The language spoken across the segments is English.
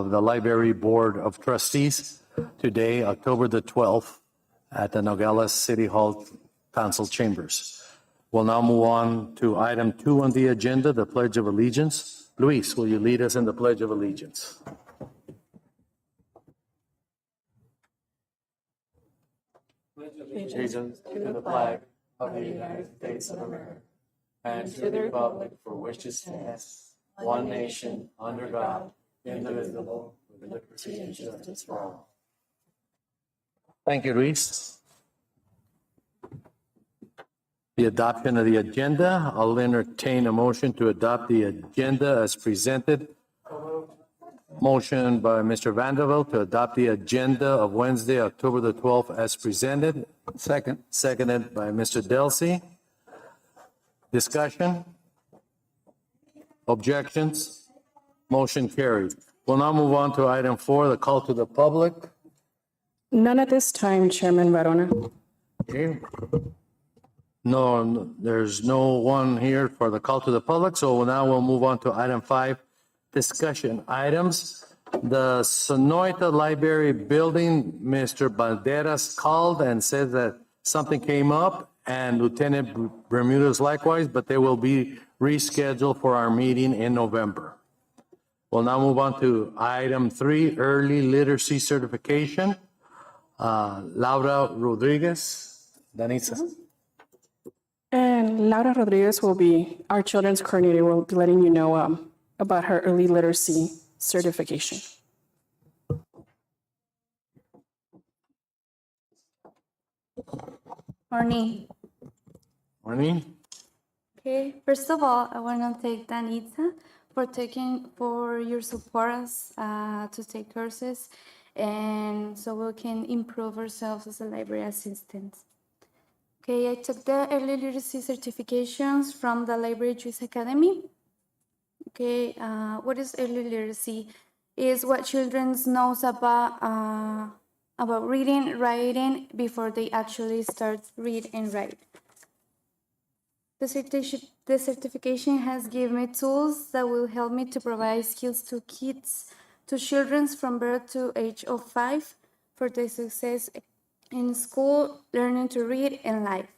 of the Library Board of Trustees today, October the 12th, at the Nogales City Hall Council Chambers. We'll now move on to item 2 on the agenda, the Pledge of Allegiance. Luis, will you lead us in the Pledge of Allegiance? Allegiance to the flag of the United States of America and to the republic for which it stands, one nation, under God, indivisible, with liberty and justice for all. Thank you, Luis. The adoption of the agenda. I'll entertain a motion to adopt the agenda as presented. Motion by Mr. Vanderbilt to adopt the agenda of Wednesday, October the 12th as presented. Second. Seconded by Mr. Delsey. Discussion? Objections? Motion carried. We'll now move on to item 4, the call to the public. None at this time, Chairman Varona. Okay. No, there's no one here for the call to the public, so now we'll move on to item 5, discussion items. The Sonoita Library Building, Mr. Banderas called and said that something came up, and Lieutenant Bermudez likewise, but they will be rescheduled for our meeting in November. We'll now move on to item 3, early literacy certification. Laura Rodriguez, Danisa. And Laura Rodriguez will be, our children's coordinator, will be letting you know about her early literacy certification. Morning. Morning. Okay, first of all, I want to thank Danitza for your support us to take courses, and so we can improve ourselves as a library assistant. Okay, I took the early literacy certifications from the Library Juice Academy. Okay, what is early literacy? Is what children knows about reading, writing before they actually start read and write. The certification has given me tools that will help me to provide skills to children from birth to age of 5 for their success in school, learning to read, and life.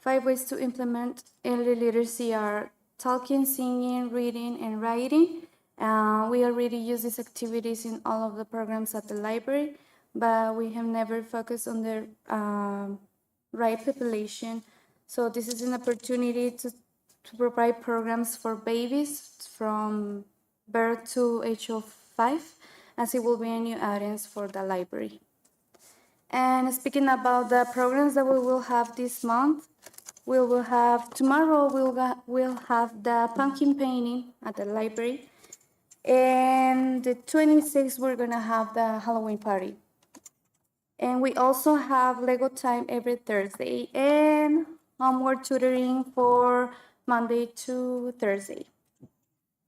5 ways to implement early literacy are talking, singing, reading, and writing. We already use these activities in all of the programs at the library, but we have never focused on the right population. So this is an opportunity to provide programs for babies from birth to age of 5, as it will be a new audience for the library. And speaking about the programs that we will have this month, tomorrow we'll have the pumpkin painting at the library. And the 26th, we're gonna have the Halloween party. And we also have Lego time every Thursday and homework tutoring for Monday to Thursday.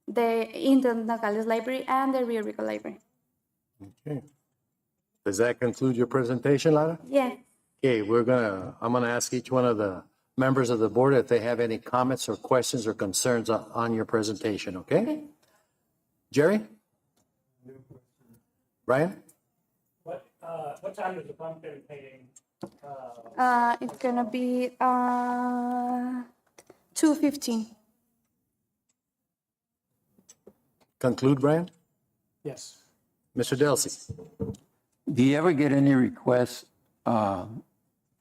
In the Nogales Library and the Rio Rico Library. Okay. Does that conclude your presentation, Lara? Yes. Okay, I'm gonna ask each one of the members of the board if they have any comments or questions or concerns on your presentation, okay? Jerry? Brian? What time is the pumpkin painting? It's gonna be 2:15. Conclude, Brian? Yes. Mr. Delsey? Do you ever get any requests for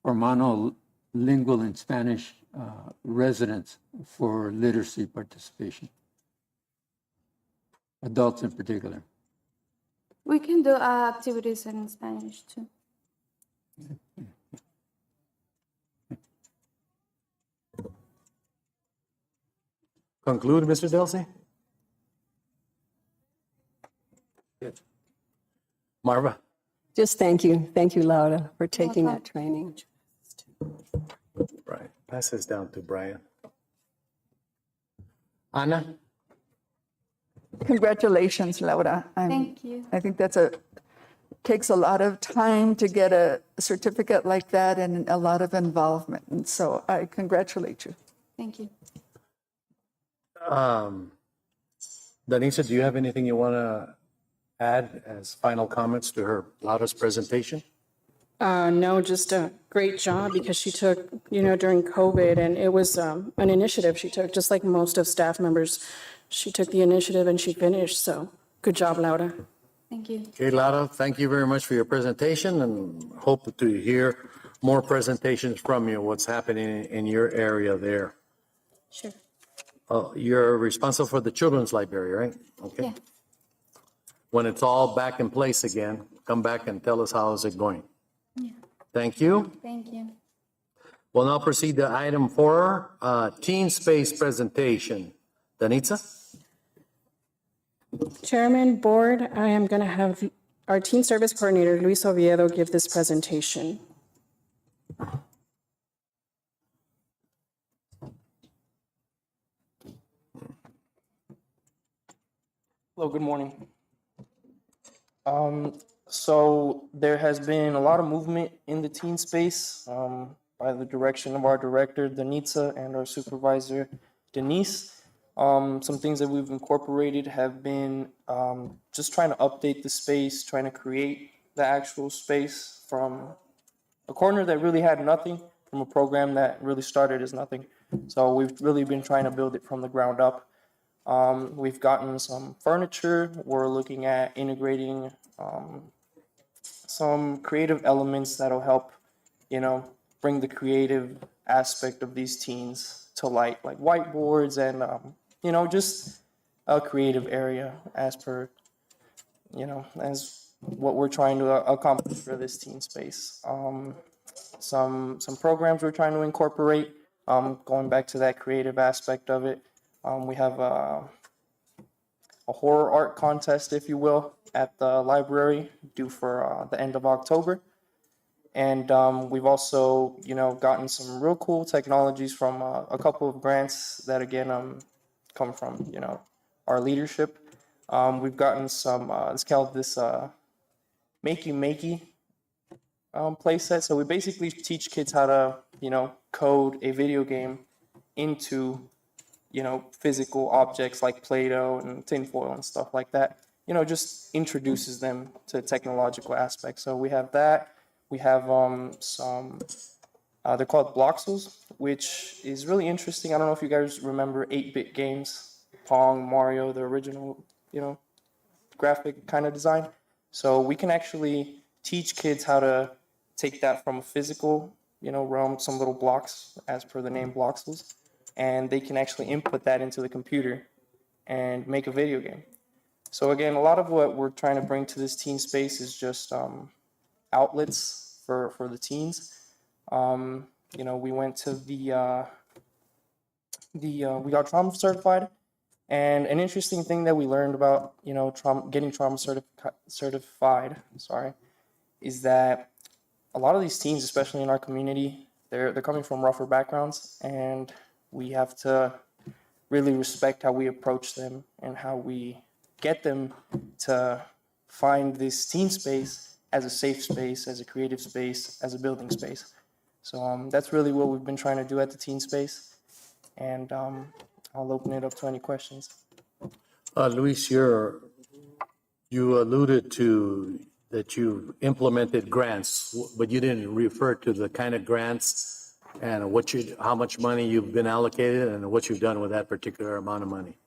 monolingual and Spanish residents for literacy participation? Adults in particular. We can do activities in Spanish too. Conclude, Mr. Delsey? Good. Marva? Just thank you. Thank you, Laura, for taking that training. Brian. Pass this down to Brian. Anna? Congratulations, Laura. Thank you. I think takes a lot of time to get a certificate like that and a lot of involvement. And so I congratulate you. Thank you. Danisa, do you have anything you want to add as final comments to her Laura's presentation? No, just a great job because she took, during COVID, and it was an initiative she took, just like most of staff members. She took the initiative and she finished, so good job, Laura. Thank you. Okay, Laura, thank you very much for your presentation and hope to hear more presentations from you, what's happening in your area there. Sure. You're responsible for the children's library, right? Okay. Yeah. When it's all back in place again, come back and tell us how is it going. Thank you. Thank you. We'll now proceed to item 4, teen space presentation. Danitza? Chairman, Board, I am going to have our Teen Service Coordinator, Luis Oviedo, give this presentation. Hello, good morning. So there has been a lot of movement in the teen space by the direction of our director, Danitza, and our supervisor, Denise. Some things that we've incorporated have been just trying to update the space, trying to create the actual space from a corner that really had nothing, from a program that really started as nothing. So we've really been trying to build it from the ground up. We've gotten some furniture. We're looking at integrating some creative elements that'll help, bring the creative aspect of these teens to light, like whiteboards and, just a creative area as per, as what we're trying to accomplish for this teen space. Some programs we're trying to incorporate, going back to that creative aspect of it. We have a horror art contest, if you will, at the library due for the end of October. And we've also, gotten some real cool technologies from a couple of grants that, again, come from, our leadership. We've gotten some, it's called this Makey play set. So we basically teach kids how to, code a video game into physical objects like Play-Doh and tinfoil and stuff like that. Just introduces them to technological aspects. So we have that. We have some, they're called Bloxels, which is really interesting. I don't know if you guys remember 8-bit games, Pong, Mario, the original, graphic kind of design. So we can actually teach kids how to take that from a physical, realm, some little blocks, as per the name Bloxels, and they can actually input that into the computer and make a video game. So again, a lot of what we're trying to bring to this teen space is just outlets for the teens. We went to we got trauma certified, and an interesting thing that we learned about getting trauma certified, is that a lot of these teens, especially in our community, they're coming from rougher backgrounds, and we have to really respect how we approach them and how we get them to find this teen space as a safe space, as a creative space, as a building space. So that's really what we've been trying to do at the teen space. And I'll open it up to any questions. Luis, you alluded to that you implemented grants, but you didn't refer to the kind of grants and how much money you've been allocated and what you've done with that particular amount of money.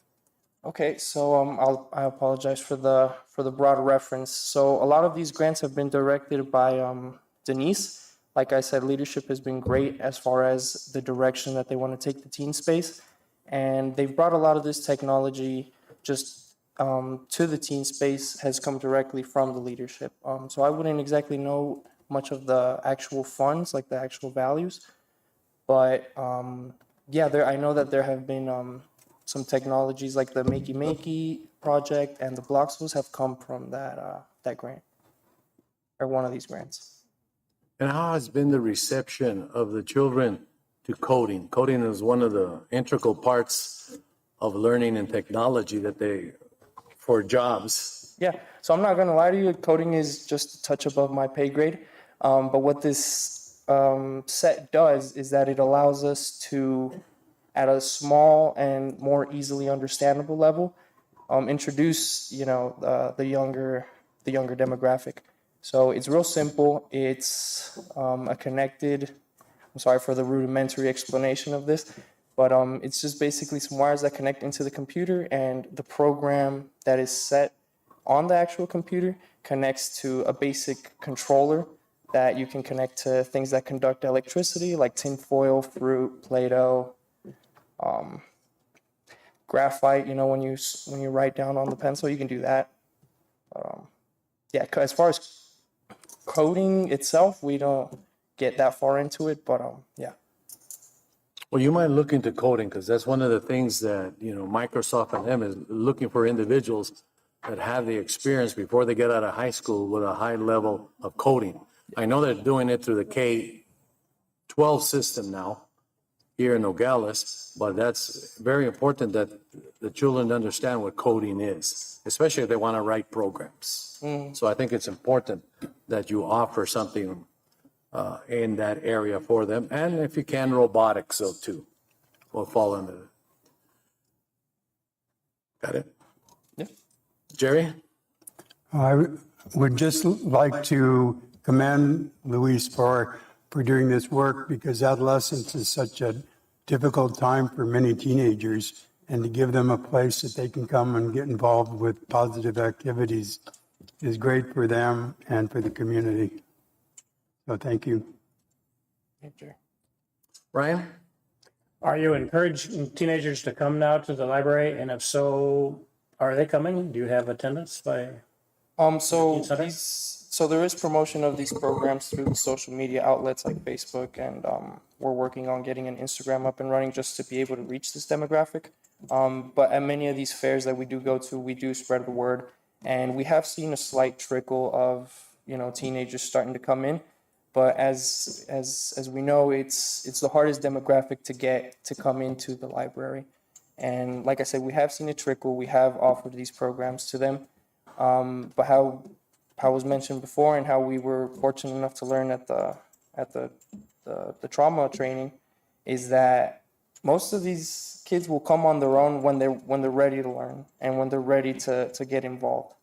Okay, so I apologize for the broad reference. So a lot of these grants have been directed by Denise. Like I said, leadership has been great as far as the direction that they want to take the teen space, and they've brought a lot of this technology just to the teen space has come directly from the leadership. So I wouldn't exactly know much of the actual funds, like the actual values, but I know that there have been some technologies like the Makey project and the Bloxels have come from that grant, or one of these grants. And how has been the reception of the children to coding? Coding is one of the integral parts of learning and technology for jobs. Yeah, so I'm not going to lie to you, coding is just a touch above my pay grade. But what this set does is that it allows us to, at a small and more easily understandable level, introduce, the younger demographic. So it's real simple. It's a connected. I'm sorry for the rudimentary explanation of this, but it's just basically some wires that connect into the computer, and the program that is set on the actual computer connects to a basic controller that you can connect to things that conduct electricity, like tinfoil, fruit, Play-Doh, graphite. When you write down on the pencil, you can do that. Yeah, as far as coding itself, we don't get that far into it, but yeah. Well, you might look into coding, because that's one of the things that, Microsoft and them is looking for individuals that have the experience before they get out of high school with a high level of coding. I know they're doing it through the K-12 system now here in Nogales, but that's very important that the children understand what coding is, especially if they want to write programs. So I think it's important that you offer something in that area for them. And if you can, robotics, so too, will fall under it. Got it? Yeah. Jerry? I would just like to commend Luis for doing this work, because adolescence is such a difficult time for many teenagers, and to give them a place that they can come and get involved with positive activities is great for them and for the community. So thank you. Thank you. Ryan? Are you encouraging teenagers to come now to the library? And if so, are they coming? Do you have attendance by? So there is promotion of these programs through the social media outlets like Facebook, and we're working on getting an Instagram up and running just to be able to reach this demographic. But at many of these fairs that we do go to, we do spread the word, and we have seen a slight trickle of teenagers starting to come in. But as we know, it's the hardest demographic to get to come into the library. And like I said, we have seen a trickle. We have offered these programs to them. But how was mentioned before, and how we were fortunate enough to learn at the trauma training, is that most of these kids will come on their own when they're ready to learn and when they're ready to get involved.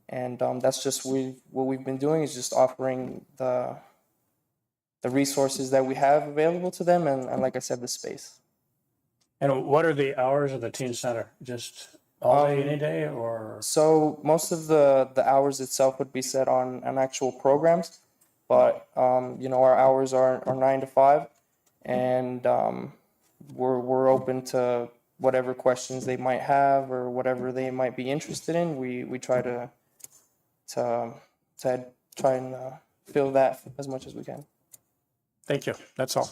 And that's just what we've been doing, is just offering the resources that we have available to them, and like I said, the space. And what are the hours of the teen center? Just all day, any day, or? So most of the hours itself would be set on actual programs, but our hours are 9 to 5, and we're open to whatever questions they might have or whatever they might be interested in. We try to try and fill that as much as we can. Thank you. That's all.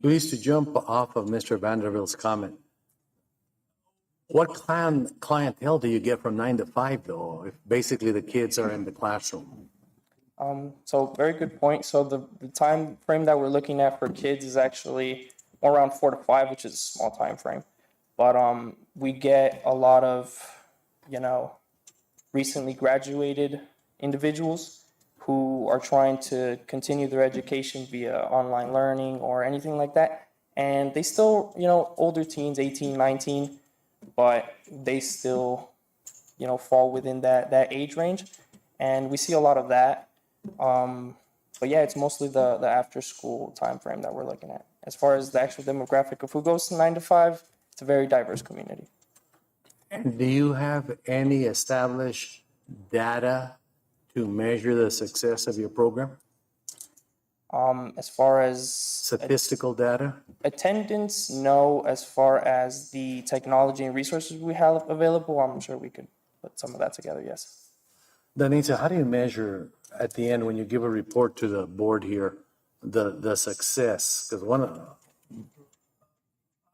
Luis, to jump off of Mr. Vanderbilt's comment, what clientele do you get from 9 to 5, though, if basically the kids are in the classroom? So very good point. So the time frame that we're looking at for kids is actually more around 4 to 5, which is a small time frame. But we get a lot of, recently graduated individuals who are trying to continue their education via online learning or anything like that. And they still, older teens, 18, 19, but they still, fall within that age range. And we see a lot of that. But yeah, it's mostly the after school time frame that we're looking at. As far as the actual demographic of who goes to 9 to 5, it's a very diverse community. And do you have any established data to measure the success of your program? As far as Statistical data? attendance, no. As far as the technology and resources we have available, I'm sure we could put some of that together, yes. Danita, how do you measure at the end when you give a report to the board here, the success? Because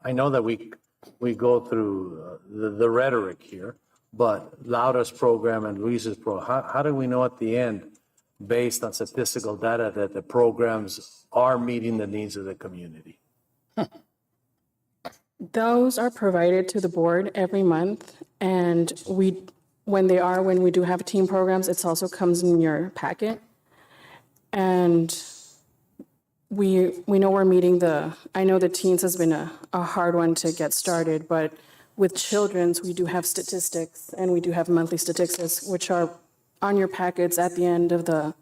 I know that we go through the rhetoric here, but Laura's program and Luis's program, how do we know at the end, based on statistical data, that the programs are meeting the needs of the community? Those are provided to the board every month, and when we do have team programs, it also comes in your packet. And we know we're meeting I know the teens has been a hard one to get started, but with children's, we do have statistics, and we do have monthly statistics, which are on your packets at the end of the,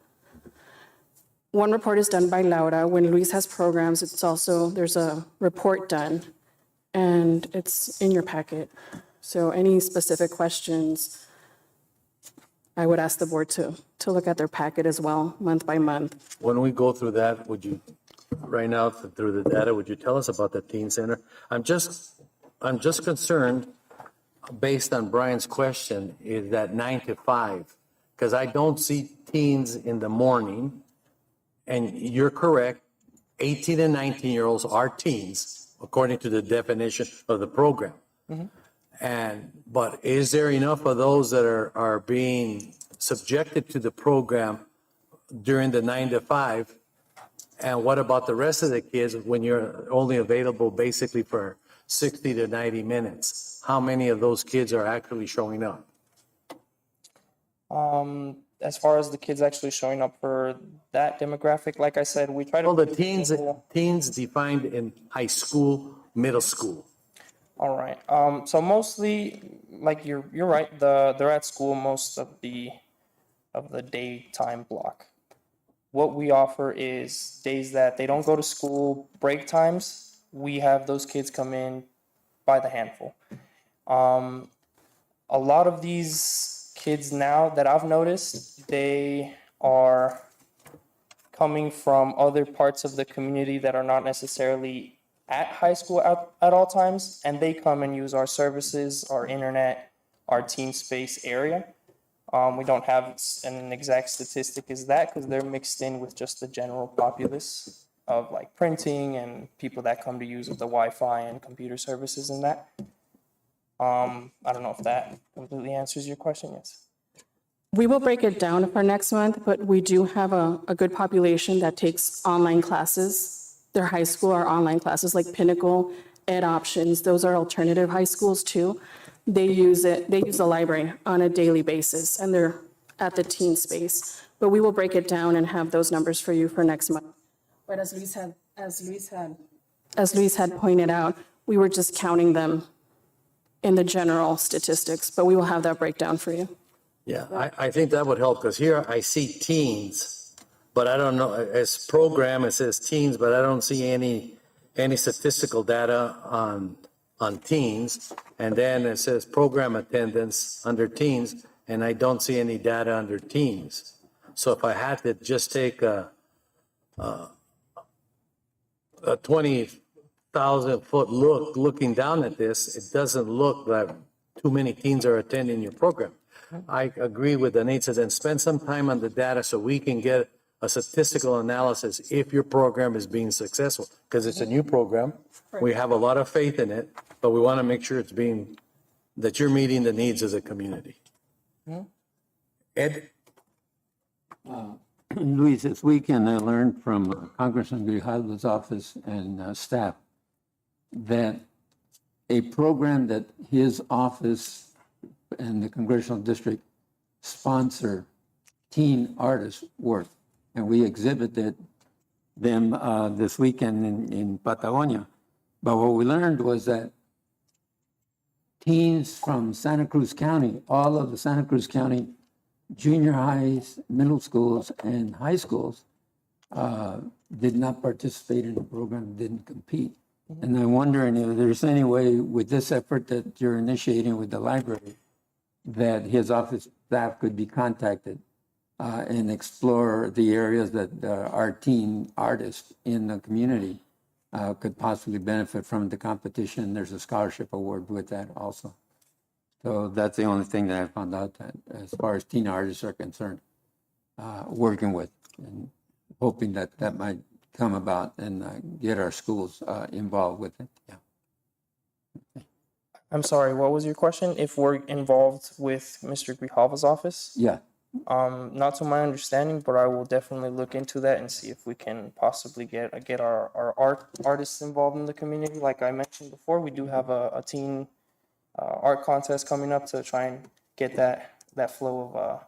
one report is done by Laura. When Luis has programs, it's also, there's a report done, and it's in your packet. So any specific questions, I would ask the board to look at their packet as well, month by month. When we go through that, would you, right now, through the data, would you tell us about the teen center? I'm just concerned, based on Brian's question, is that 9 to 5, because I don't see teens in the morning, and you're correct, 18 and 19-year-olds are teens, according to the definition of the program. But is there enough of those that are being subjected to the program during the 9 to 5? And what about the rest of the kids when you're only available basically for 60 to 90 minutes? How many of those kids are actually showing up? As far as the kids actually showing up for that demographic, like I said, we try to. Well, the teens defined in high school, middle school. All right. So mostly, like you're right. They're at school most of the daytime block. What we offer is days that they don't go to school, break times. We have those kids come in by the handful. A lot of these kids now that I've noticed, they are coming from other parts of the community that are not necessarily at high school at all times, and they come and use our services, our internet, our teen space area. We don't have an exact statistic as that because they're mixed in with just the general populace of like printing and people that come to use the Wi-Fi and computer services and that. I don't know if that completely answers your question. Yes. We will break it down for next month, but we do have a good population that takes online classes. Their high school are online classes like Pinnacle, Ed Options. Those are alternative high schools too. They use the library on a daily basis, and they're at the teen space. But we will break it down and have those numbers for you for next month. But as Luis had pointed out, we were just counting them in the general statistics, but we will have that breakdown for you. Yeah, I think that would help, because here I see teens, but I don't know, as program, it says teens, but I don't see any statistical data on teens. And then it says program attendance under teens, and I don't see any data under teens. So if I had to just take a 20,000-foot looking down at this, it doesn't look like too many teens are attending your program. I agree with Anita, then spend some time on the data so we can get a statistical analysis if your program is being successful, because it's a new program. We have a lot of faith in it, but we want to make sure that you're meeting the needs of the community. Ed? Luis, this weekend I learned from Congressman Grijalva's office and staff that a program that his office and the congressional district sponsor teen artist work, and we exhibited them this weekend in Patagonia. But what we learned was that teens from Santa Cruz County, all of the Santa Cruz County junior highs, middle schools, and high schools did not participate in the program, didn't compete. And I'm wondering if there's any way with this effort that you're initiating with the library that his office staff could be contacted and explore the areas that our teen artists in the community could possibly benefit from the competition. There's a scholarship award with that also. So that's the only thing that I found out that as far as teen artists are concerned, working with and hoping that that might come about and get our schools involved with it. Yeah. I'm sorry, what was your question? If we're involved with Mr. Grijalva's office? Yeah. Not to my understanding, but I will definitely look into that and see if we can possibly get our artists involved in the community. Like I mentioned before, we do have a teen art contest coming up to try and get that flow of.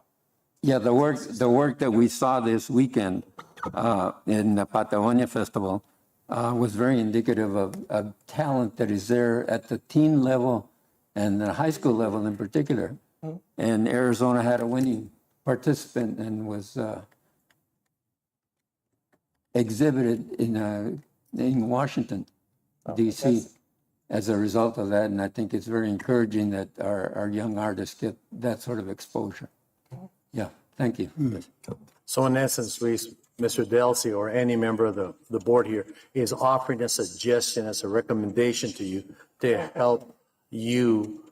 Yeah, the work that we saw this weekend in the Patagonia Festival was very indicative of talent that is there at the teen level and the high school level in particular. And Arizona had a winning participant and was exhibited in Washington, D.C. as a result of that. And I think it's very encouraging that our young artists get that sort of exposure. Yeah, thank you. So in essence, Mr. Delsey or any member of the board here is offering a suggestion as a recommendation to you to help you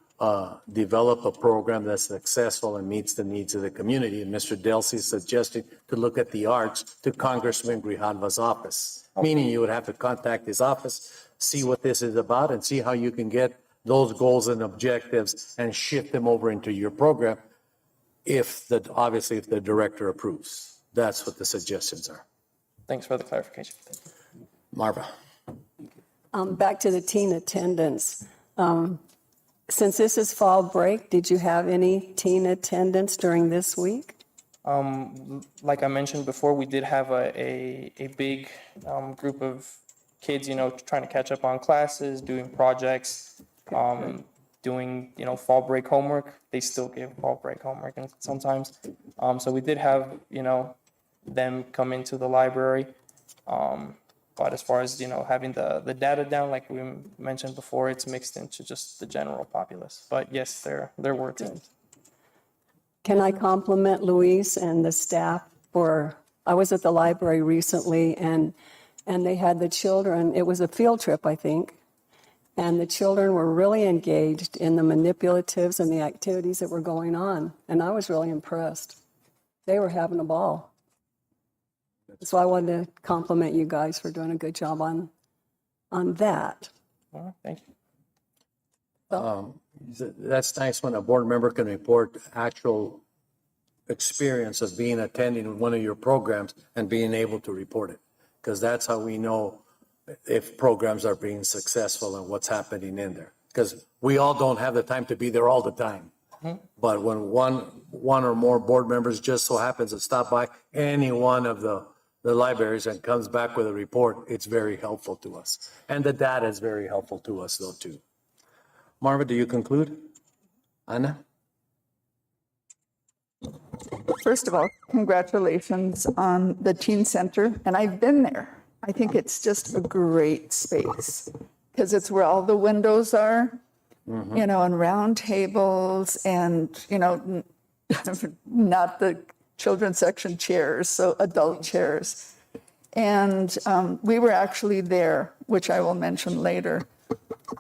develop a program that's successful and meets the needs of the community. And Mr. Delsey is suggesting to look at the arts to Congressman Grijalva's office, meaning you would have to contact his office, see what this is about, and see how you can get those goals and objectives and shift them over into your program obviously if the director approves. That's what the suggestions are. Thanks for the clarification. Marva. Back to the teen attendance. Since this is fall break, did you have any teen attendance during this week? Like I mentioned before, we did have a big group of kids, trying to catch up on classes, doing projects, doing, fall break homework. They still give fall break homework and sometimes. So we did have, them come into the library. But as far as, having the data down, like we mentioned before, it's mixed into just the general populace. But yes, there were teens. Can I compliment Luis and the staff I was at the library recently and they had the children, it was a field trip, I think, and the children were really engaged in the manipulatives and the activities that were going on. And I was really impressed. They were having a ball. So I wanted to compliment you guys for doing a good job on that. Well, thank you. That's nice when a board member can report actual experience of attending one of your programs and being able to report it. Because that's how we know if programs are being successful and what's happening in there. Because we all don't have the time to be there all the time. But when one or more board members just so happens to stop by any one of the libraries and comes back with a report, it's very helpful to us. And the data is very helpful to us though too. Marva, do you conclude? Ana? First of all, congratulations on the teen center. And I've been there. I think it's just a great space because it's where all the windows are, and round tables and, not the children's section chairs, so adult chairs. And we were actually there, which I will mention later,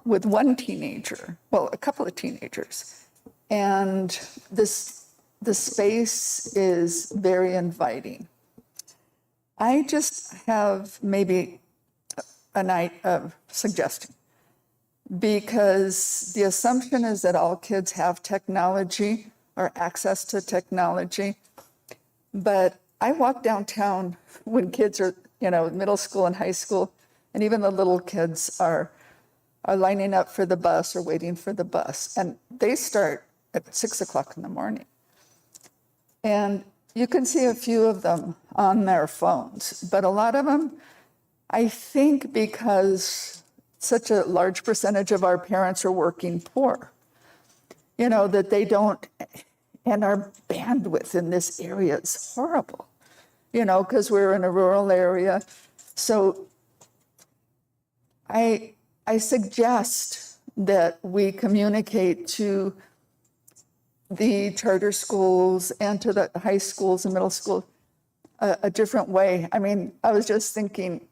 with one teenager, well, a couple of teenagers. And the space is very inviting. I just have maybe a suggestion, because the assumption is that all kids have technology or access to technology. But I walk downtown when kids are, middle school and high school, and even the little kids are lining up for the bus or waiting for the bus. And they start at 6 o'clock in the morning. And you can see a few of them on their phones, but a lot of them, I think because such a large percentage of our parents are working poor, that they don't, and our bandwidth in this area is horrible, because we're in a rural area. So I suggest that we communicate to the charter schools and to the high schools and middle school a different way. I mean, I was just thinking,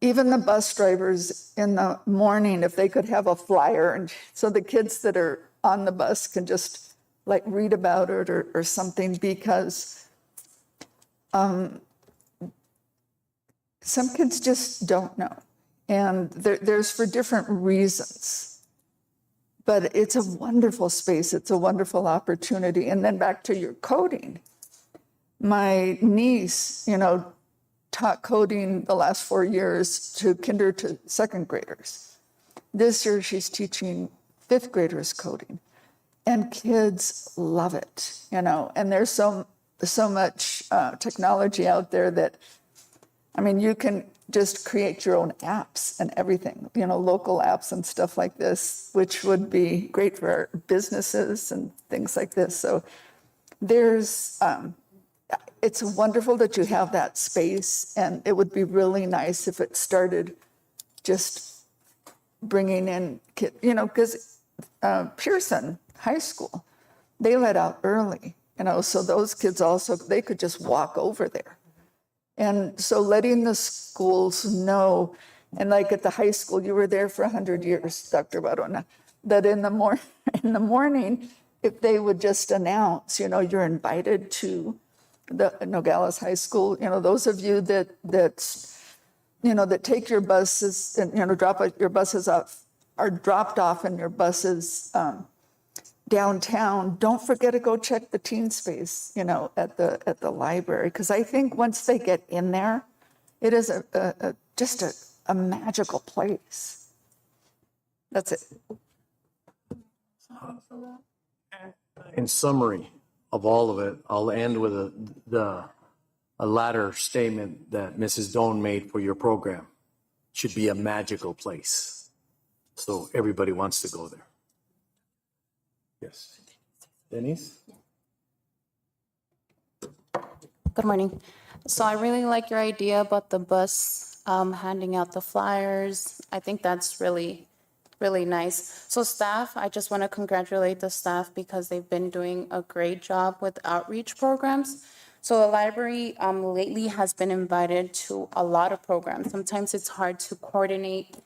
even the bus drivers in the morning, if they could have a flyer, and so the kids that are on the bus can just read about it or something, because some kids just don't know. And there's for different reasons. But it's a wonderful space. It's a wonderful opportunity. And then back to your coding. My niece, taught coding the last 4 years to kinder to second graders. This year she's teaching fifth graders coding. And kids love it, and there's so much technology out there that, you can just create your own apps and everything, local apps and stuff like this, which would be great for our businesses and things like this. So it's wonderful that you have that space, and it would be really nice if it started just bringing in because Pearson High School, they let out early, so those kids also, they could just walk over there. And so letting the schools know, and like at the high school, you were there for 100 years, Dr. Barona, that in the morning, if they would just announce, you're invited to the Nogales High School, those of you that take your buses and, your buses off, are dropped off in your buses downtown, don't forget to go check the teen space, at the library. Because I think once they get in there, it is just a magical place. That's it. In summary of all of it, I'll end with a latter statement that Mrs. Doan made for your program. Should be a magical place. So everybody wants to go there. Yes. Denise? Good morning. So I really like your idea about the bus handing out the flyers. I think that's really, really nice. So staff, I just want to congratulate the staff because they've been doing a great job with outreach programs. So the library lately has been invited to a lot of programs. Sometimes it's hard to coordinate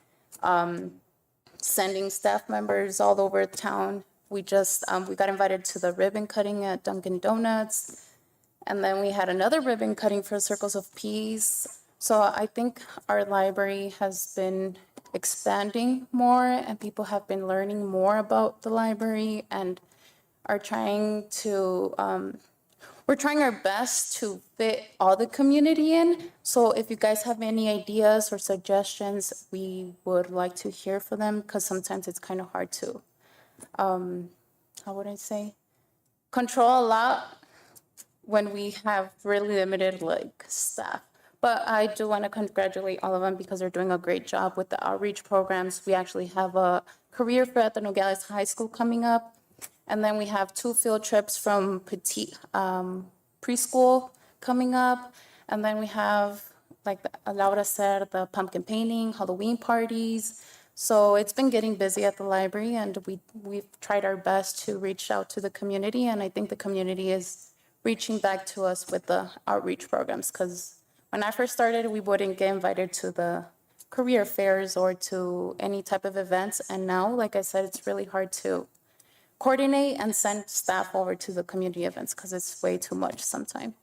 sending staff members all over town. We got invited to the ribbon cutting at Dunkin' Donuts. And then we had another ribbon cutting for Circles of Peace. So I think our library has been expanding more, and people have been learning more about the library and are trying to, we're trying our best to fit all the community in. So if you guys have any ideas or suggestions, we would like to hear from them, because sometimes it's kind of hard to, how would I say, control a lot when we have really limited staff. But I do want to congratulate all of them because they're doing a great job with the outreach programs. We actually have a career fair at the Nogales High School coming up. And then we have 2 field trips from Petite preschool coming up. And then we have, like Laura said, the pumpkin painting, Halloween parties. So it's been getting busy at the library, and we've tried our best to reach out to the community. And I think the community is reaching back to us with the outreach programs, because when I first started, we wouldn't get invited to the career fairs or to any type of events. And now, like I said, it's really hard to coordinate and send staff over to the community events because it's way too much sometimes.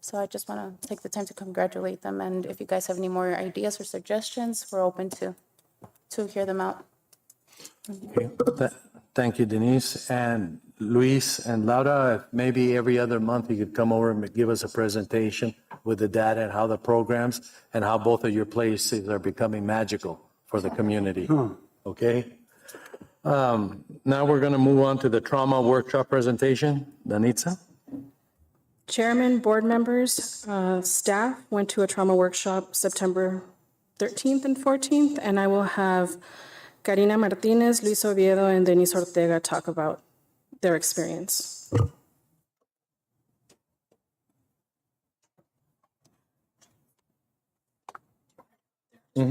So I just want to take the time to congratulate them. And if you guys have any more ideas or suggestions, we're open to hear them out. Okay. Thank you, Denise. And Luis and Laura, maybe every other month you could come over and give us a presentation with the data and how the programs and how both of your places are becoming magical for the community. Okay? Now we're going to move on to the trauma workshop presentation. Danitza? Chairman, board members, staff went to a trauma workshop September 13th and 14th, and I will have Karina Martinez, Luis Oviedo, and Denise Ortega talk about their experience. All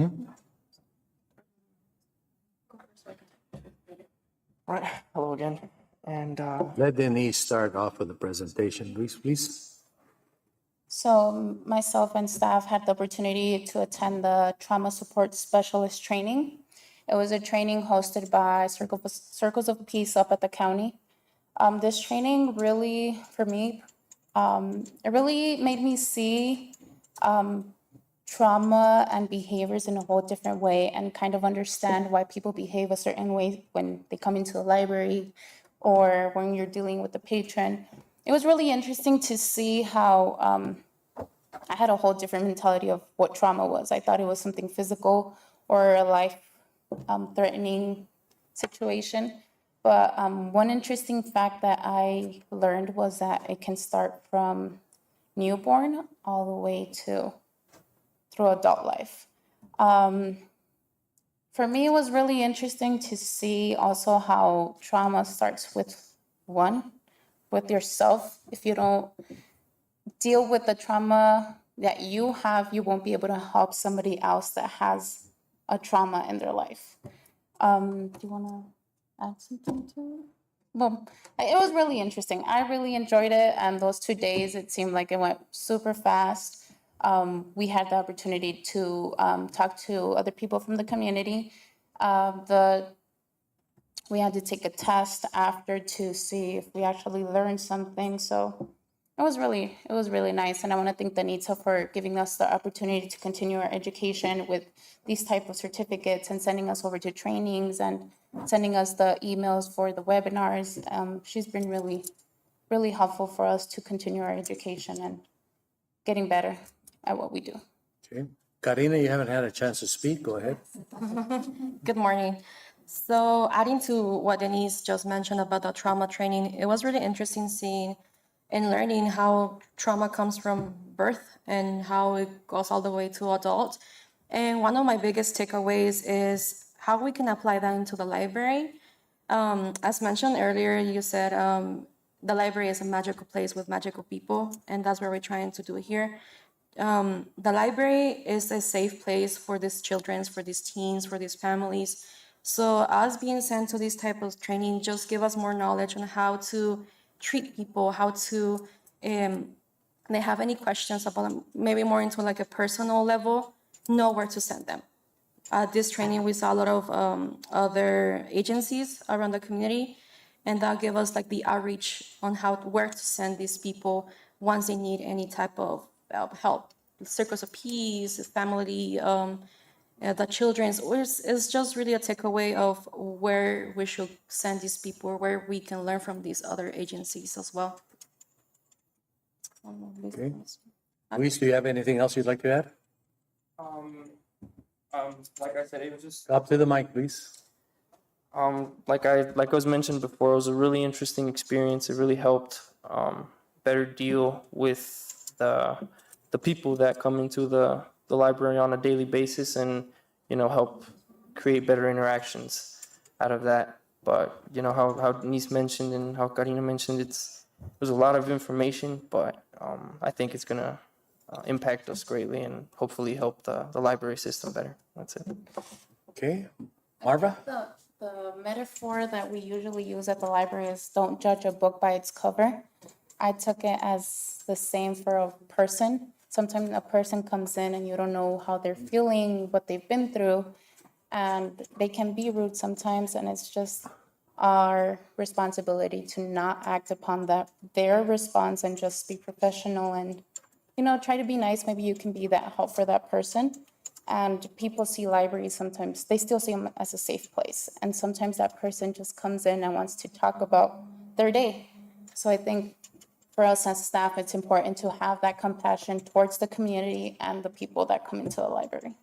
right, hello again. And Let Denise start off with the presentation. Luis, please. So myself and staff had the opportunity to attend the trauma support specialist training. It was a training hosted by Circles of Peace up at the county. This training really, for me, it really made me see trauma and behaviors in a whole different way and kind of understand why people behave a certain way when they come into the library or when you're dealing with the patron. It was really interesting to see how I had a whole different mentality of what trauma was. I thought it was something physical or a life-threatening situation. But one interesting fact that I learned was that it can start from newborn all the way to through adult life. For me, it was really interesting to see also how trauma starts with with yourself. If you don't deal with the trauma that you have, you won't be able to help somebody else that has a trauma in their life. Do you want to add something to it? Well, it was really interesting. I really enjoyed it. And those 2 days, it seemed like it went super fast. We had the opportunity to talk to other people from the community. We had to take a test after to see if we actually learned something. So it was really nice. And I want to thank Danita for giving us the opportunity to continue our education with these type of certificates and sending us over to trainings and sending us the emails for the webinars. She's been really, really helpful for us to continue our education and getting better at what we do. Okay. Karina, you haven't had a chance to speak. Go ahead. Good morning. So adding to what Denise just mentioned about the trauma training, it was really interesting seeing and learning how trauma comes from birth and how it goes all the way to adult. And one of my biggest takeaways is how we can apply that into the library. As mentioned earlier, you said the library is a magical place with magical people, and that's what we're trying to do here. The library is a safe place for these children, for these teens, for these families. So us being sent to this type of training just give us more knowledge on how to treat people, how to, they have any questions about them, maybe more into like a personal level, know where to send them. At this training, we saw a lot of other agencies around the community, and that gave us like the outreach on where to send these people once they need any type of help. Circles of Peace, family, the children's, it's just really a takeaway of where we should send these people, where we can learn from these other agencies as well. Okay. Luis, do you have anything else you'd like to add? Like I said, it was just Up to the mic, please. like was mentioned before, it was a really interesting experience. It really helped better deal with the people that come into the library on a daily basis, and help create better interactions out of that. But how Denise mentioned and how Karina mentioned, there's a lot of information, but I think it's gonna impact us greatly and hopefully help the library system better. That's it. Okay. Marva? The metaphor that we usually use at the library is don't judge a book by its cover. I took it as the same for a person. Sometimes a person comes in and you don't know how they're feeling, what they've been through, and they can be rude sometimes, and it's just our responsibility to not act upon their response and just be professional and try to be nice. Maybe you can be that help for that person. And people see libraries sometimes, they still see them as a safe place. And sometimes that person just comes in and wants to talk about their day. So I think for us as staff, it's important to have that compassion towards the community and the people that come into the library.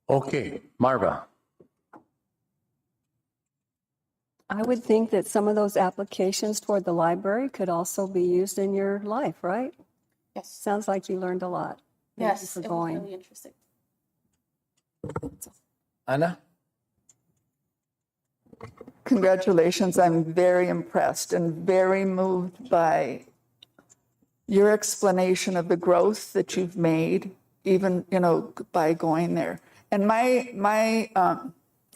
Okay, Marva. I would think that some of those applications toward the library could also be used in your life, right? Yes. Sounds like you learned a lot. Thank you Yes, for it was going. really interesting. Anna? Congratulations. I'm very impressed and very moved by your explanation of the growth that you've made, even, by going there. And my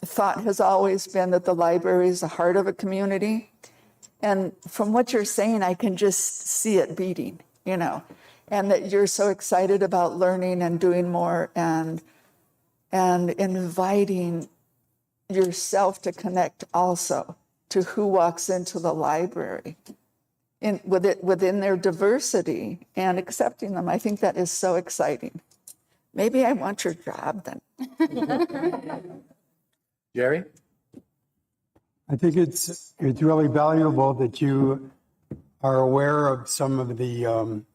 thought has always been that the library is the heart of a community. And from what you're saying, I can just see it beating, and that you're so excited about learning and doing more and inviting yourself to connect also to who walks into the library within their diversity and accepting them. I think that is so exciting. Maybe I want your job then. Jerry? I think it's really valuable that you are aware of some of the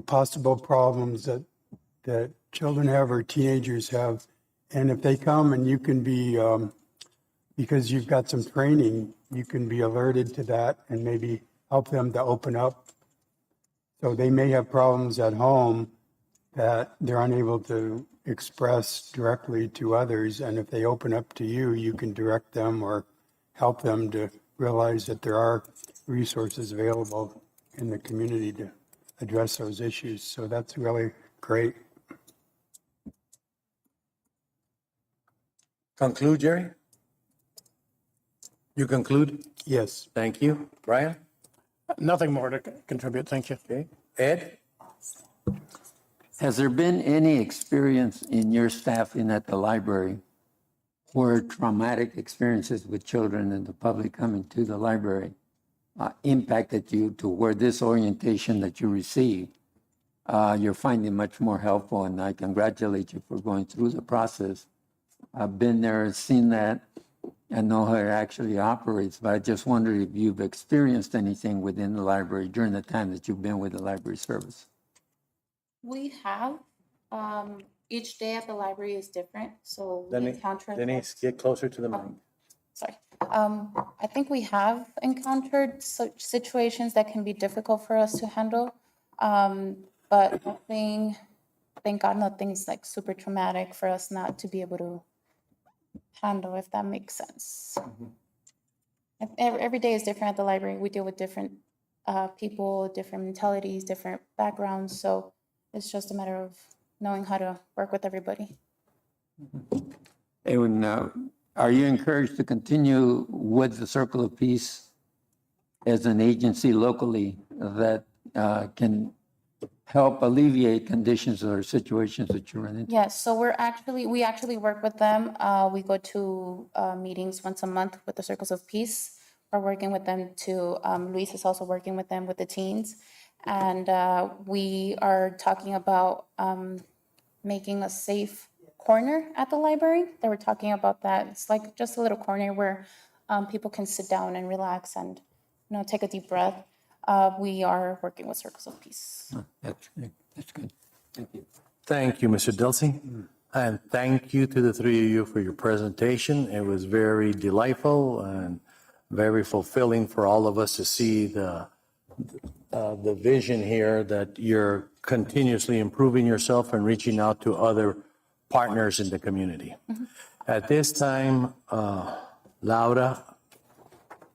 possible problems that children have or teenagers have. And if they come and you can be, because you've got some training, you can be alerted to that and maybe help them to open up. So they may have problems at home, that they're unable to express directly to others. And if they open up to you, you can direct them or help them to realize that there are resources available in the community to address those issues. So that's really great. Conclude, Jerry? You conclude? Yes. Thank you. Brian? Nothing more to contribute. Thank you. Okay. Ed? Has there been any experience in your staffing at the library where traumatic experiences with children and the public coming to the library impacted you to where this orientation that you received, you're finding much more helpful, and I congratulate you for going through the process. I've been there, seen that, and know how it actually operates, but I just wonder if you've experienced anything within the library during the time that you've been with the library service. We have, each day at the library is different, so we Denise, encounter. Denise, get closer to the mic. Sorry. I think we have encountered such situations that can be difficult for us to handle. But nothing, thank God, nothing's like super traumatic for us not to be able to handle, if that makes sense. Every day is different at the library. We deal with different people, different mentalities, different backgrounds. So it's just a matter of knowing how to work with everybody. And are you encouraged to continue with the Circle of Peace as an agency locally that can help alleviate conditions or situations that you run into? Yes, so we actually work with them. We go to meetings once a month with the Circles of Peace. We're working with them to, Luis is also working with them with the teens. And we are talking about making a safe corner at the library. They were talking about that. It's like just a little corner where people can sit down and relax and, take a deep breath. We are working with Circles of Peace. That's good. That's good. Thank you. Thank you, Mr. Dilsey. And thank you to the three of you for your presentation. It was very delightful and very fulfilling for all of us to see the vision here that you're continuously improving yourself and reaching out to other partners in the community. At this time, Laura,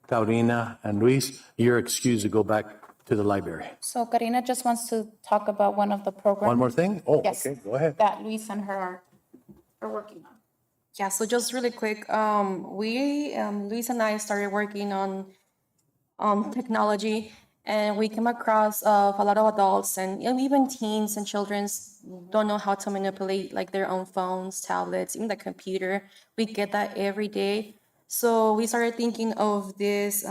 Karina, and Luis, you're excused to go back to the library. So Karina just wants to talk about one of the programs. One more thing? Oh, Yes. okay, go ahead. That Luis and her are working on. Yeah, so just really quick, Luis and I started working on technology, and we came across a lot of adults and even teens and children don't know how to manipulate like their own phones, tablets, even the computer. We get that every day. So we started thinking of this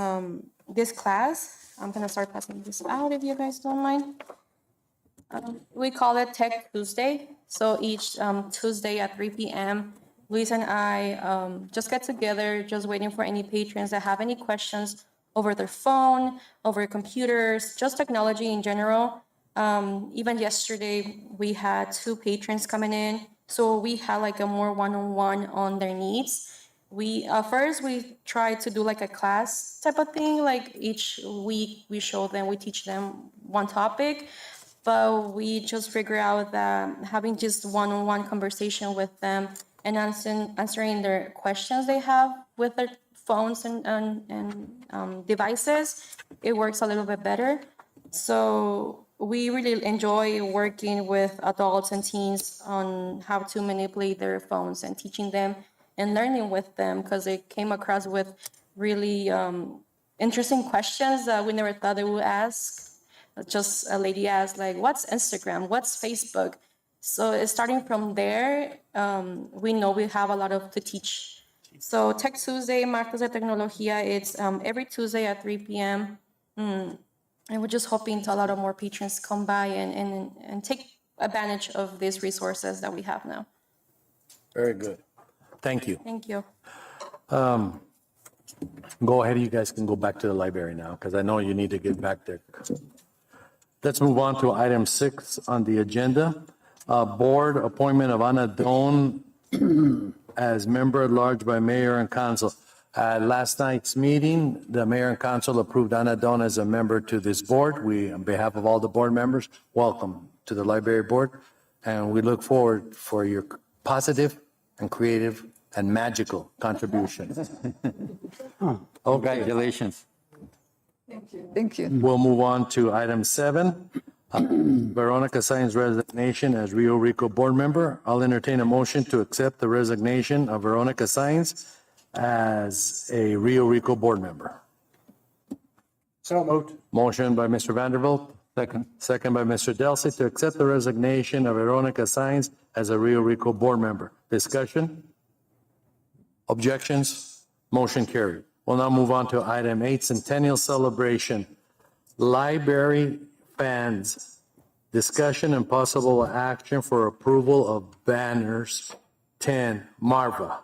this class. I'm gonna start passing this out if you guys don't mind. We call it Tech Tuesday. So each Tuesday at 3 p.m., Luis and I just get together, just waiting for any patrons that have any questions over their phone, over computers, just technology in general. Even yesterday, we had 2 patrons coming in. So we had like a more one-on-one on their needs. We first we try to do like a class type of thing. Like each week we show them, we teach them one topic. But we just figure out that having just one-on-one conversation with them and answering their questions they have with their phones and devices, it works a little bit better. So we really enjoy working with adults and teens on how to manipulate their phones and teaching them and learning with them, because they came across with really interesting questions that we never thought they would ask. Just a lady asked, like, what's Instagram? What's Facebook? So it's starting from there, we know we have a lot to teach. So Tech Tuesday, Martes de Tecnología, it's every Tuesday at 3 p.m. And we're just hoping to a lot of more patrons come by and take advantage of these resources that we have now. Very good. Thank you. Thank you. Go ahead, you guys can go back to the library now, because I know you need to get back there. Let's move on to item 6 on the agenda. Board appointment of Ana Doan as member at large by mayor and council. At last night's meeting, the mayor and council approved Ana Doan as a member to this board. We, on behalf of all the board members, welcome to the library board. And we look forward for your positive and creative and magical contributions. Congratulations. Thank you. We'll move on to item 7, Veronica Sainz' resignation as Rio Rico board member. I'll entertain a motion to accept the resignation of Veronica Sainz as a Rio Rico board member. So moved. Motion by Mr. Vanderbilt, Second. second by Mr. Delsey to accept the resignation of Veronica Sainz as a Rio Rico board member. Discussion? Objections? Motion carried. We'll now move on to item 8, Centennial Celebration. Library fans, discussion and possible action for approval of banners. 10, Marva.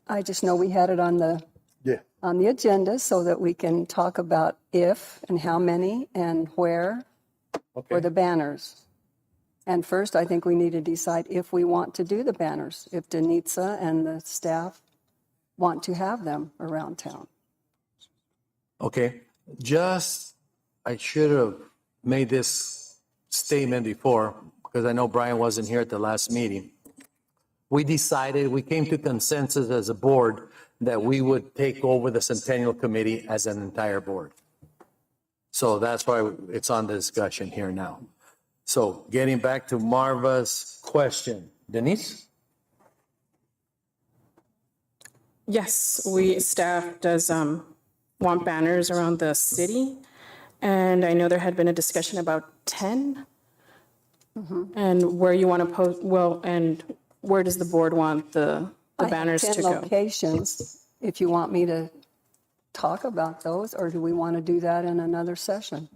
I just know we had it on the agenda so that we can talk about if and how many and where for the banners. And first, I think we need to decide if we want to do the banners, if Denitza and the staff want to have them around town. Okay, I should have made this statement before, because I know Brian wasn't here at the last meeting. We came to consensus as a board that we would take over the Centennial Committee as an entire board. So that's why it's on the discussion here now. So getting back to Marva's question, Denise? Yes, staff does want banners around the city. And I know there had been a discussion about 10. And where you want to post, and where does the board want the banners to I have 10 go? locations, if you want me to talk about those, or do we want to do that in another session?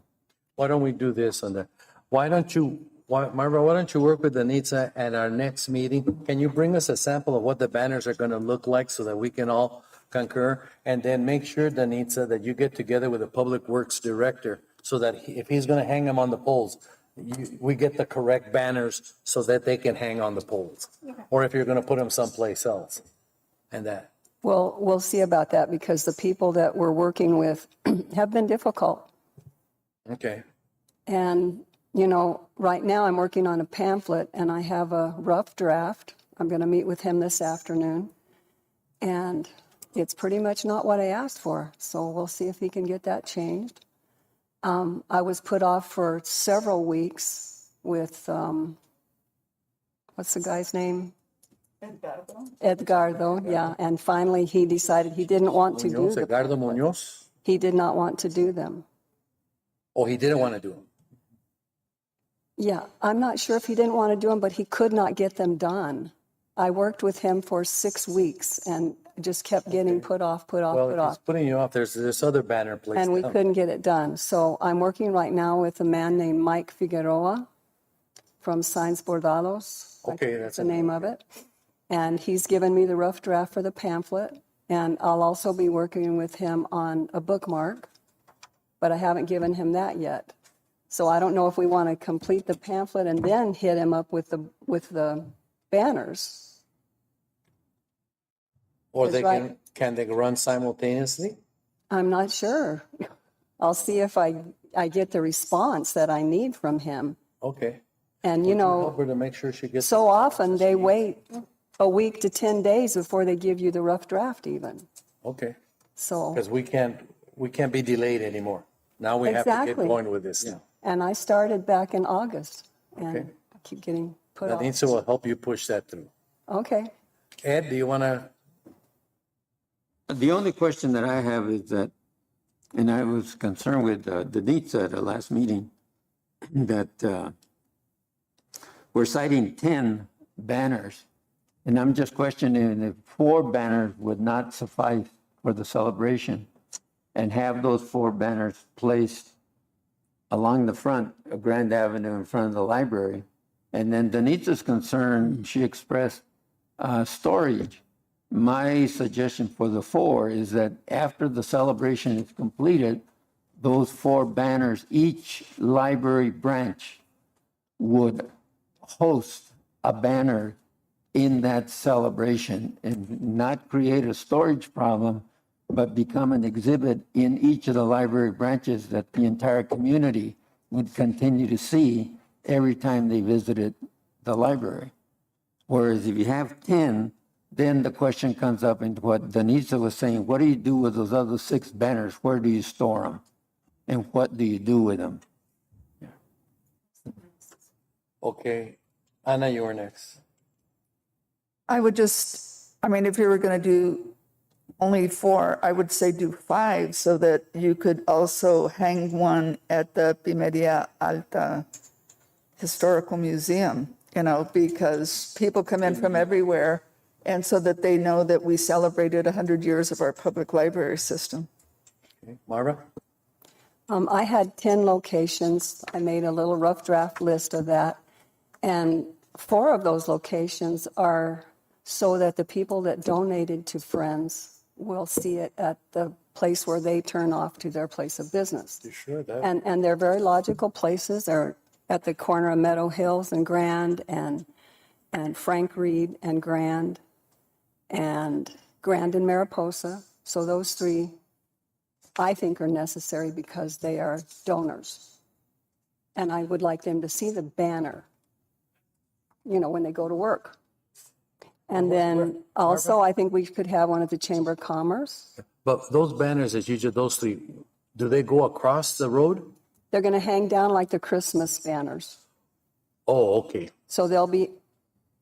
Why don't we do this on the, Marva, why don't you work with Anita at our next meeting? Can you bring us a sample of what the banners are going to look like so that we can all concur? And then make sure, Anita, that you get together with the Public Works Director so that if he's going to hang them on the poles, we get the correct banners so that they can hang on the poles. Or if you're going to put them someplace else and that. Well, we'll see about that because the people that we're working with have been difficult. Okay. And, right now I'm working on a pamphlet and I have a rough draft. I'm going to meet with him this afternoon. And it's pretty much not what I asked for. So we'll see if he can get that changed. I was put off for several weeks with, what's the guy's name? Edgardo, yeah. And finally he decided he didn't want to do them. Edgardo Munoz? He did not want to do them. Oh, he didn't want to do them. Yeah, I'm not sure if he didn't want to do them, but he could not get them done. I worked with him for 6 weeks and just kept getting put off. Well, if he's putting you off, there's this other banner place. And we couldn't get it done. So I'm working right now with a man named Mike Figueroa from Signs Bordados. Okay, that's the name of it. And he's given me the rough draft for the pamphlet. And I'll also be working with him on a bookmark, but I haven't given him that yet. So I don't know if we want to complete the pamphlet and then hit him up with the banners. Or That's right. can they run simultaneously? I'm not sure. I'll see if I get the response that I need from him. Okay. And, Help her to make sure she gets. so often they wait a week to 10 days before they give you the rough draft even. Okay. So, Because we can't be delayed anymore. Now we have to get Exactly. going with this now. and I started back in August and Okay. I keep getting put off. Anita will help you push that through. Okay. Ed, do you want to? The only question that I have is that, and I was concerned with Denise at the last meeting, that we're citing 10 banners. And I'm just questioning if 4 banners would not suffice for the celebration and have those 4 banners placed along the front of Grand Avenue in front of the library. And then Denise's concern, she expressed storage. My suggestion for the 4 is that after the celebration is completed, those 4 banners, each library branch would host a banner in that celebration and not create a storage problem, but become an exhibit in each of the library branches that the entire community would continue to see every time they visited the library. Whereas if you have 10, then the question comes up into what Denise was saying, what do you do with those other 6 banners? Where do you store them? And what do you do with them? Okay, Anna, you were next. I would just, I mean, if you were going to do only 4, I would say do 5 so that you could also hang one at the Pimeria Alta Historical Museum, you know, because people come in from everywhere, and so that they know that we celebrated 100 years of our public library system. Okay, Marva? I had 10 locations. I made a little rough draft list of that. And 4 of those locations are so that the people that donated to Friends will see it at the place where they turn off to their place of business. You sure that? And they're very logical places. They're at the corner of Meadow Hills and Grand and Frank Reed and Grand and Mariposa. So those 3, I think, are necessary because they are donors. And I would like them to see the banner, you know, when they go to work. And then also, I think we could have one at the Chamber of Commerce. But those banners, as usual, those 3, do they go across the road? They're going to hang down like the Christmas banners. Oh, okay. So they'll be,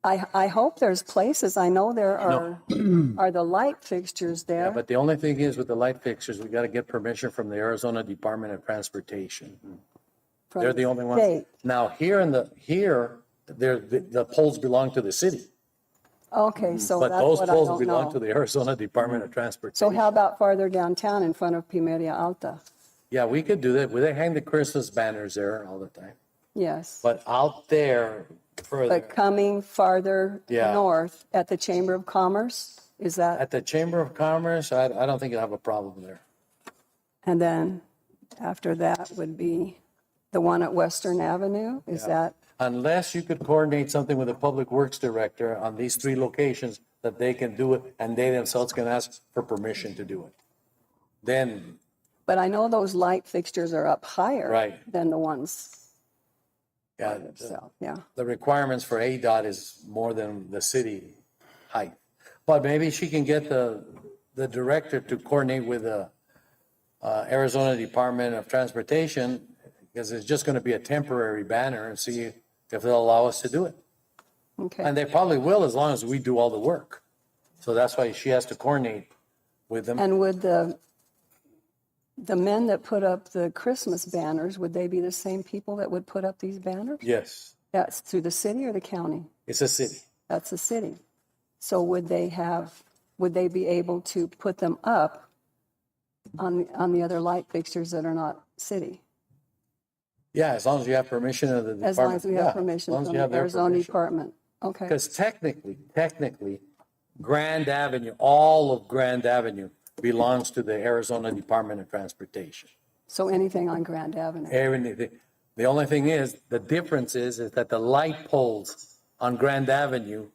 I hope there's places, I know there are, are the light fixtures Yeah, there. but the only thing is with the light fixtures, we got to get permission from the Arizona Department of Transportation. from They're the only ones. state. Now, the poles belong to the city, Okay, so but that's those what I poles don't belong to know. the Arizona Department of So Transportation. how about farther downtown in front of Pimeria Alta? Yeah, we could do that. They hang the Christmas banners there all the time. Yes. But out there further, But coming farther Yeah. north at the Chamber of Commerce, is that, at the Chamber of Commerce, I don't think you'll have a problem there. and then after that would be the one at Western Avenue? Is that, Unless you could coordinate something with the Public Works Director on these 3 locations that they can do it, and they themselves can ask for permission to do it. Then, but I know those light fixtures are up higher Right. than the ones, yeah, so, yeah. the requirements for ADOT is more than the city height. But maybe she can get the director to coordinate with the Arizona Department of Transportation, because it's just going to be a temporary banner, and see if they'll allow us to do it. Okay. And they probably will, as long as we do all the work. So that's why she has to coordinate with them. And would the men that put up the Christmas banners, would they be the same people that would put up these banners? Yes, That's through the city or the county? it's a city. That's the city. So would they be able to put them up on the other light fixtures that are not city? Yeah, as long as you have permission of the department. As long as we Yeah, have permission as long as from you the have their Arizona permission. Department. Okay. Because technically, Grand Avenue, all of Grand Avenue belongs to the Arizona Department of Transportation. So anything on Grand Avenue. Everything. The only thing is, the difference is that the light poles on Grand Avenue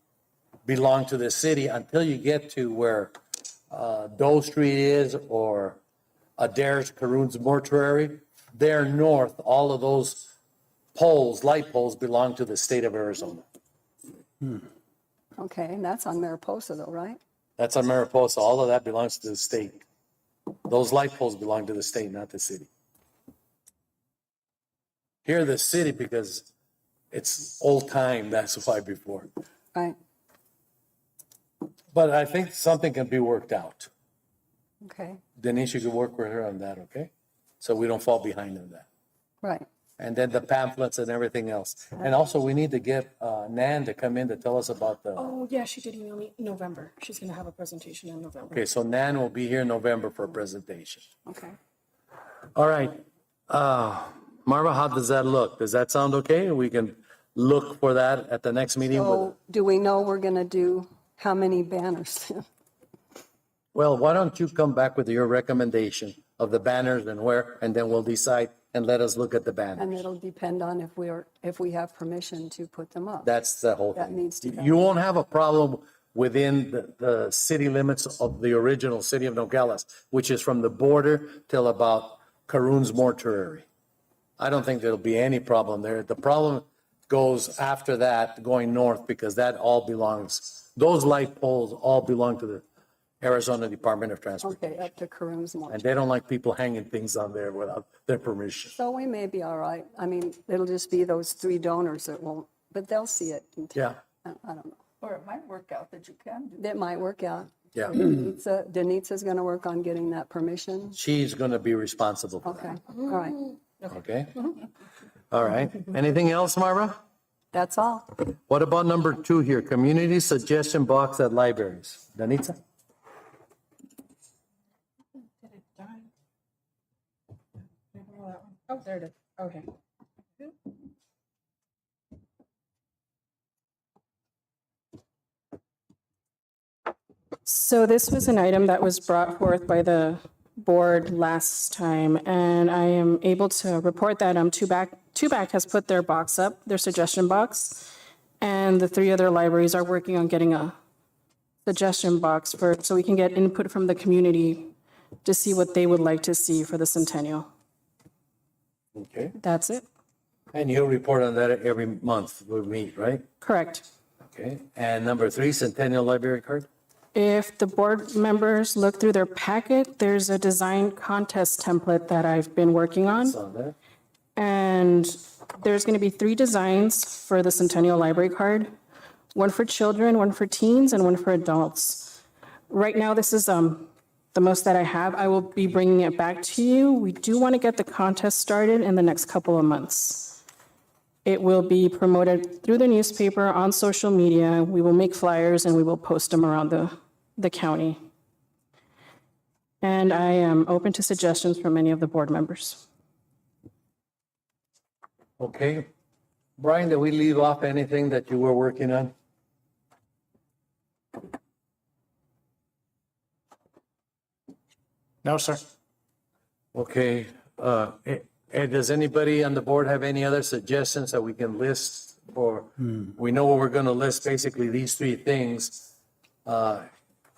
belong to the city until you get to where Doe Street is, or Adair's Caroon's Mortuary. There north, all of those poles, light poles, belong to the state of Arizona. Okay, and that's on Mariposa though, right? That's on Mariposa. All of that belongs to the state. Those light poles belong to the state, not the city. Here, the city, because it's old time, that's why before. Right, But I think something can be worked out. okay, Denise, you could work with her on that, okay? So we don't fall behind on that. right. And then the pamphlets and everything else. And also, we need to get Nan to come in to tell us about the, Oh, yeah, she did email me in November. She's going to have a presentation in November. okay, so Nan will be here in November for a presentation. Okay. All right. Marva, how does that look? Does that sound okay? We can look for that at the next meeting? So do we know we're going to do how many banners? Well, why don't you come back with your recommendation of the banners and where, and then we'll decide, and let us look at the And banners. it'll depend on if we have permission to put them up. That's the whole That thing. needs to You won't have a problem within the city limits of the original city of Nogales, which is from the border till about Caroon's Mortuary. I don't think there'll be any problem there. The problem goes after that, going north, because that all belongs, those light poles all belong to the Arizona Department of Transportation. Okay, up to Karoom's Marsh. And they don't like people hanging things on there without their permission. So we may be all right. I mean, it'll just be those 3 donors that won't, but they'll see it. Yeah, I don't know. Or it might work out that you can do. That might work out. yeah. Denitza's going to work on getting that permission. She's going to be responsible for Okay, that. all right. Okay? All right. Anything else, Marva? That's all. What about number 2 here? Community suggestion box at libraries. Danitza? Oh, there it is. Okay. So this was an item that was brought forth by the board last time, and I am able to report that Tubac has put their box up, their suggestion box, and the 3 other libraries are working on getting a suggestion box so we can get input from the community to see what they would like to see for the Centennial. Okay. That's it. And you'll report on that every month we meet, right? Correct. Okay. And number 3, Centennial Library card? If the board members look through their packet, there's a design contest template that I've been working on. It's on there. And there's going to be 3 designs for the Centennial Library card, one for children, one for teens, and one for adults. Right now, this is the most that I have. I will be bringing it back to you. We do want to get the contest started in the next couple of months. It will be promoted through the newspaper, on social media. We will make flyers and we will post them around the county. And I am open to suggestions from any of the board members. Okay. Brian, did we leave off anything that you were working on? No, sir. Okay. And does anybody on the board have any other suggestions that we can list? Or we know what we're going to list, basically these 3 things.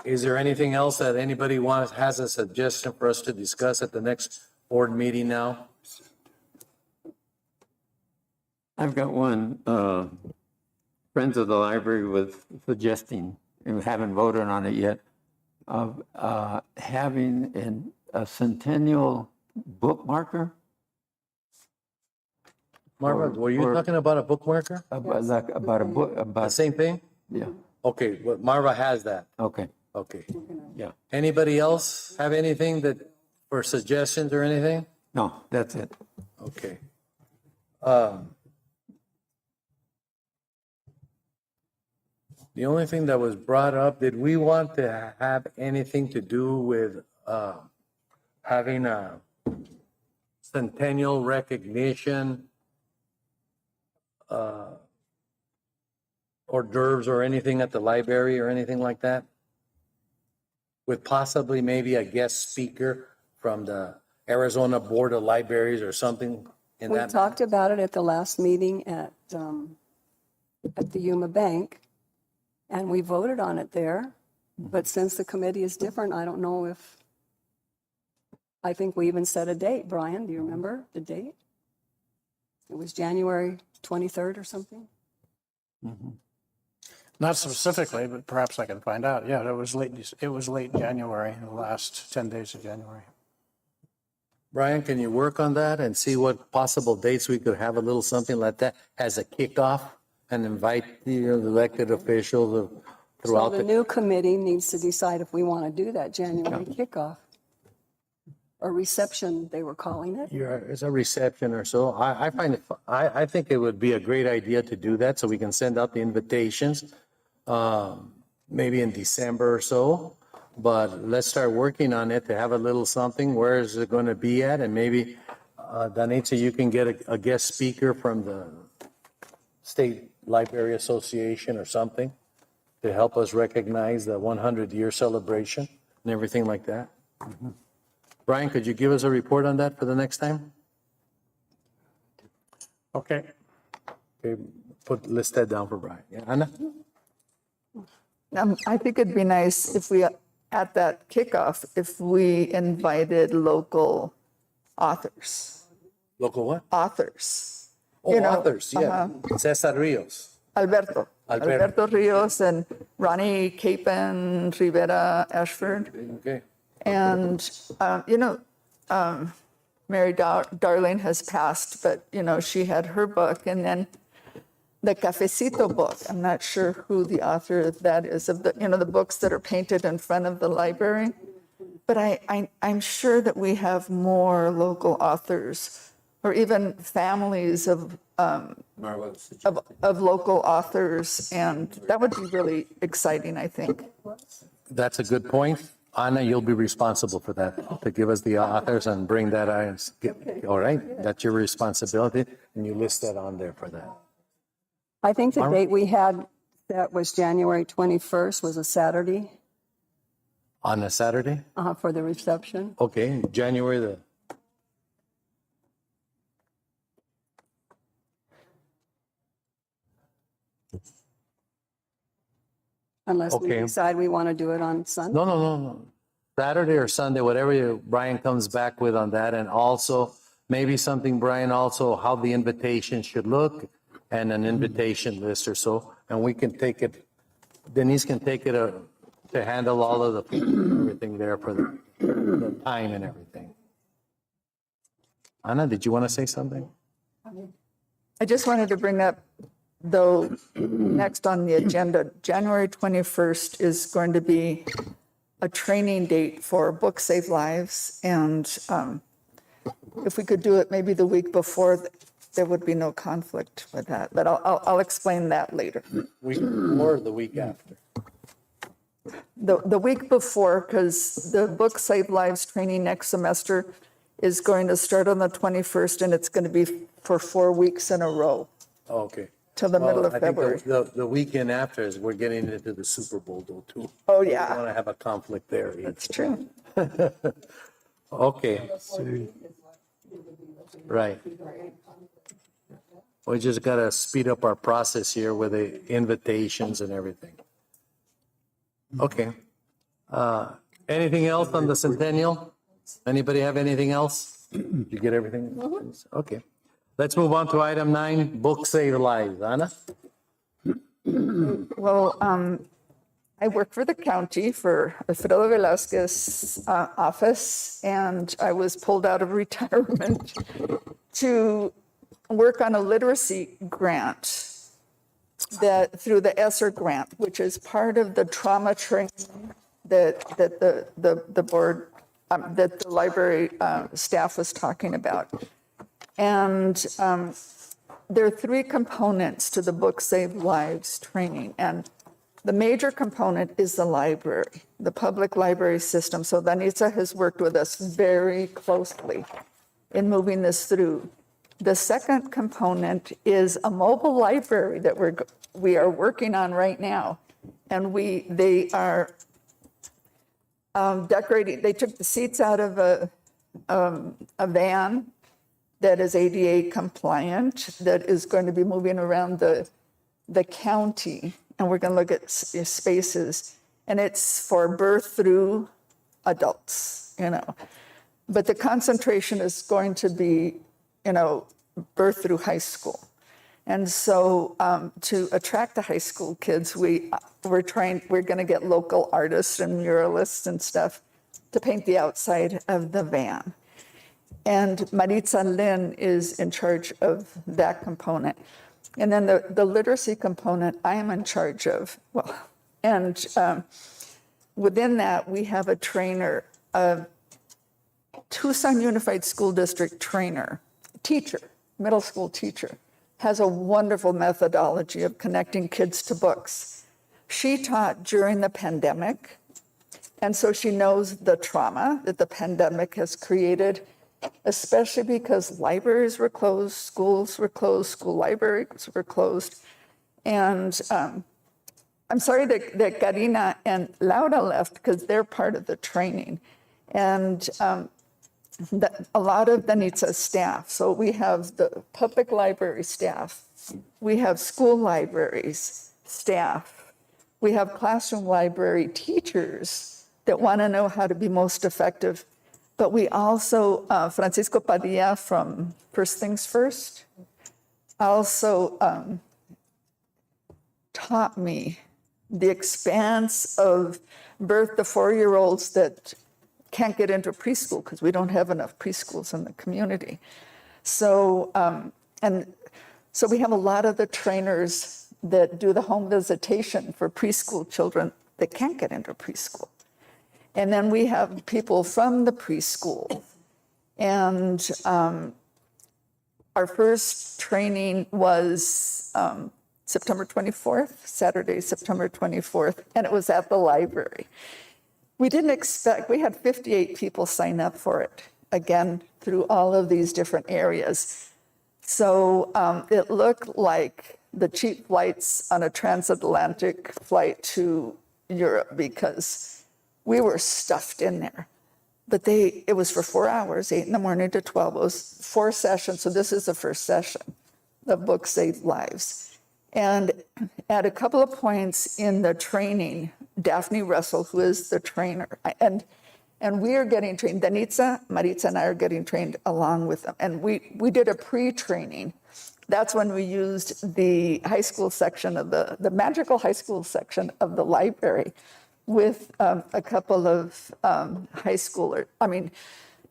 Is there anything else that anybody has a suggestion for us to discuss at the next board meeting now? I've got one. Friends of the Library was suggesting, and we haven't voted on it yet, of having a Centennial bookmarker. Marva, were you talking about a bookmarker? About a book, The about, same thing? yeah, Okay, but Marva has that. okay, Okay. yeah. Anybody else have anything for suggestions or anything? No, that's it. Okay. The only thing that was brought up, did we want to have anything to do with having a centennial recognition, hors d'oeuvres or anything at the library or anything like that? With possibly maybe a guest speaker from the Arizona Board of Libraries or something in We that? talked about it at the last meeting at the Yuma Bank, and we voted on it there. But since the committee is different, I don't know if, I think we even set a date. Brian, do you remember the date? It was January 23rd or something? Not specifically, but perhaps I can find out. Yeah, it was late January, the last 10 days of January. Brian, can you work on that and see what possible dates we could have a little something like that as a kickoff and invite the elected officials So throughout the the, new committee needs to decide if we want to do that January kickoff. Or reception, they were calling it. it's a reception or so. I find it, I think it would be a great idea to do that so we can send out the invitations, maybe in December or so. But let's start working on it to have a little something. Where is it going to be at? And maybe, Danitza, you can get a guest speaker from the State Library Association or something to help us recognize the 100-year celebration and everything like that. Brian, could you give us a report on that for the next time? Okay. Okay, list that down for Brian. Yeah, Anna? I think it'd be nice if we, at that kickoff, if we invited local authors Local what? authors. Oh, You know, authors, yeah. Cesar Rios. Alberto Rios and Ronnie Capon, Rivera Ashford. Okay. And, Mary Darling has passed, but, she had her book. And then the Cafecito book, I'm not sure who the author of that is, of the books that are painted in front of the library. But I'm sure that we have more local authors or even families of local authors, and that would be really exciting, I think. That's a good point. Anna, you'll be responsible for that, to give us the authors and bring that out. All right, that's your responsibility, and you list that on there for that. I think the date we had that was January 21st was a Saturday On a Saturday? for the reception. Okay, January the, Unless we Okay. decide we want to do it on Sunday. no. Saturday or Sunday, whatever Brian comes back with on that, and also maybe something, Brian, also how the invitation should look and an invitation list or so, and we can take it, Denise can take it to handle all of the, everything there for the time and everything. Anna, did you want to say something? I just wanted to bring up, though, next on the agenda, January 21st is going to be a training date for Book Save Lives. And if we could do it maybe the week before, there would be no conflict with that. But I'll explain that later. Week or the week after? The week before, because the Book Save Lives training next semester is going to start on the 21st, and it's going to be for 4 weeks in a row Okay. till the middle of Well, I think February. the weekend after is we're getting into the Super Bowl though, too. Oh, I yeah, want to have a conflict there. either. that's true. Okay. Right. We just got to speed up our process here with the invitations and everything. Okay. Anything else on the Centennial? Anybody have anything else? Did you get everything? Okay. Let's move on to item 9, Book Save Lives. Anna? Well, I work for the county for Alfredo Velasquez office, and I was pulled out of retirement to work on a literacy grant that through the ESSER grant, which is part of the trauma training that the board, that the library staff was talking about. And there are 3 components to the Book Save Lives training. And the major component is the library, the public library system. So Danitza has worked with us very closely in moving this through. The second component is a mobile library that we are working on right now. And they are decorating, they took the seats out of a van that is ADA compliant, that is going to be moving around the county, and we're going to look at spaces, and it's for birth through adults, But the concentration is going to be, birth through high school. And so to attract the high school kids, we're going to get local artists and muralists and stuff to paint the outside of the van. And Maritza Lin is in charge of that component. And then the literacy component I am in charge of. And within that, we have a trainer, a Tucson Unified School District trainer, teacher, middle school teacher, has a wonderful methodology of connecting kids to books. She taught during the pandemic, and so she knows the trauma that the pandemic has created, especially because libraries were closed, schools were closed, school libraries were closed. And I'm sorry that Karina and Laura left because they're part of the training. And a lot of Danitza's staff. So we have the public library staff, we have school libraries staff, we have classroom library teachers that want to know how to be most effective. but we also, Francisco Padilla from First Things First, also taught me the expanse of birth to 4-year-olds that can't get into preschool because we don't have enough preschools in the community. So, so we have a lot of the trainers that do the home visitation for preschool children that can't get into preschool. And then we have people from the preschool. And our first training was September 24th, Saturday, September 24th, and it was at the library. We didn't expect, we had 58 people sign up for it, again, through all of these different areas. So it looked like the cheap flights on a transatlantic flight to Europe because we were stuffed in there. But it was for 4 hours, 8 in the morning to 12. It was 4 sessions, so this is the first session. The book saved lives. And at a couple of points in the training, Daphne Russell, who is the trainer, and we are getting trained. Danitza, Maritza, and I are getting trained along with them. And we did a pre-training. That's when we used the high school section of the magical high school section of the library with a couple of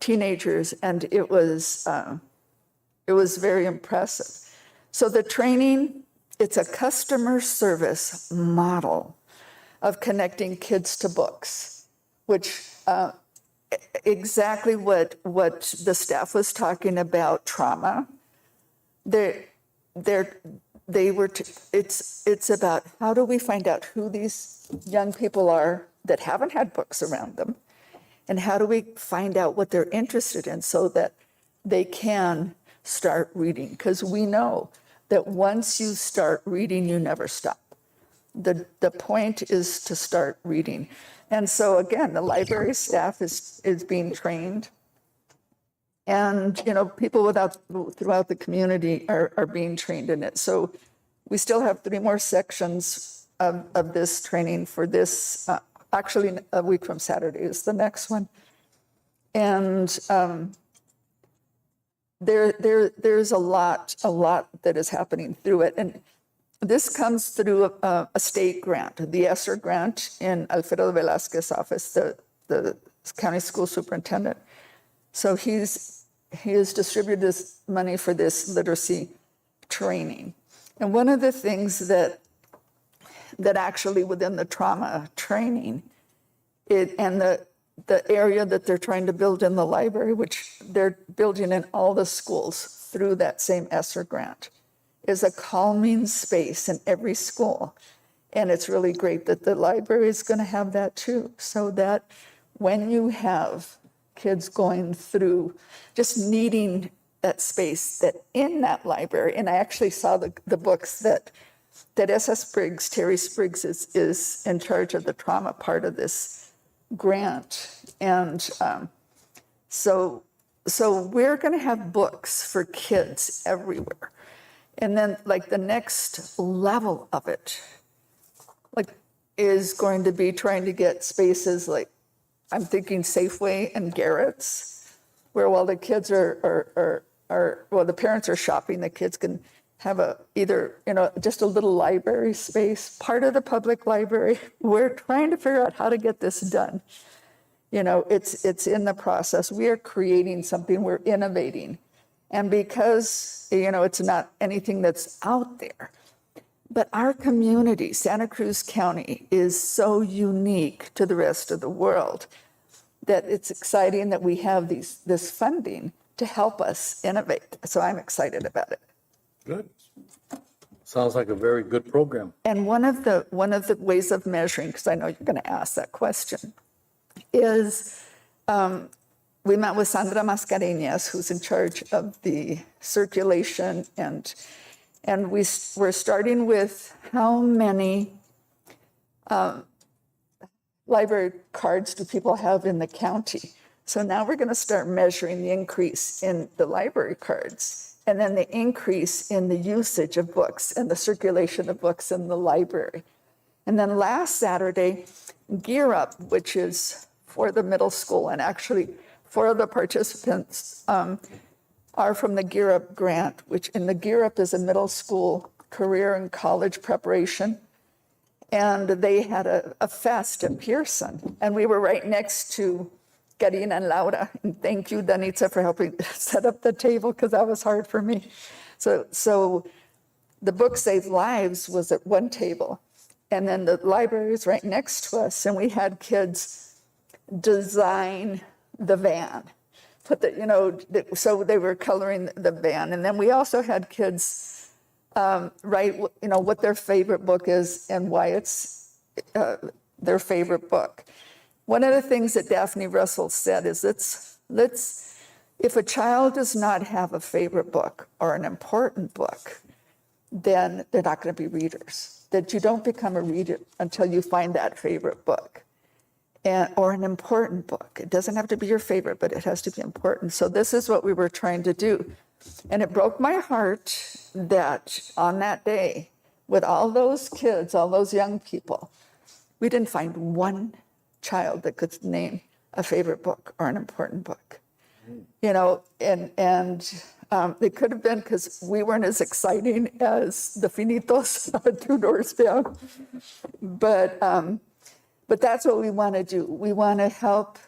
teenagers, and it was very impressive. So the training, it's a customer service model of connecting kids to books, which exactly what the staff was talking about, trauma. It's about how do we find out who these young people are that haven't had books around them, and how do we find out what they're interested in so that they can start reading? Because we know that once you start reading, you never stop. The point is to start reading. And so again, the library staff is being trained. And, people throughout the community are being trained in it. So we still have 3 more sections of this training for this, actually a week from Saturday is the next one. And there's a lot that is happening through it. And this comes through a state grant, the ESSER grant in Alfredo Velasquez's office, the county school superintendent. So he has distributed this money for this literacy training. And one of the things that actually within the trauma training, and the area that they're trying to build in the library, which they're building in all the schools through that same ESSER grant, is a calming space in every school. And it's really great that the library is going to have that too, so that when you have kids going through just needing that space, that in that library, and I actually saw the books that S.S. Spriggs, Terry Spriggs is in charge of the trauma part of this grant. And so we're going to have books for kids everywhere. And then like the next level of it, is going to be trying to get spaces like, I'm thinking Safeway and Garrett's, where while the kids the parents are shopping, the kids can have just a little library space, part of the public library. We're trying to figure out how to get this done. It's in the process. We are creating something, we're innovating. And because, it's not anything that's out there, but our community, Santa Cruz County, is so unique to the rest of the world that it's exciting that we have this funding to help us innovate. So I'm excited about it. Good. Sounds like a very good program. And one of the ways of measuring, because I know you're going to ask that question, is we met with Sandra Mascareñas, who's in charge of the circulation, and we're starting with how many library cards do people have in the county. So now we're going to start measuring the increase in the library cards, and then the increase in the usage of books and the circulation of books in the library. And then last Saturday, Gear Up, which is for the middle school and actually four of the participants are from the Gear Up grant, which in the Gear Up is a middle school career and college preparation. And they had a fest at Pearson, and we were right next to Karina and Laura. And thank you, Danitza, for helping set up the table, because that was hard for me. So the book Save Lives was at one table, and then the library was right next to us, and we had kids design the van. So they were coloring the van, and then we also had kids write, what their favorite book is and why it's their favorite book. One of the things that Daphne Russell said is if a child does not have a favorite book or an important book, then they're not going to be readers. That you don't become a reader until you find that favorite book or an important book. It doesn't have to be your favorite, but it has to be important. So this is what we were trying to do. And it broke my heart that on that day, with all those kids, all those young people, we didn't find one child that could name a favorite book or an important book. And it could have been because we weren't as exciting as the Finitos 2 doors down. But that's what we want to do. We want to help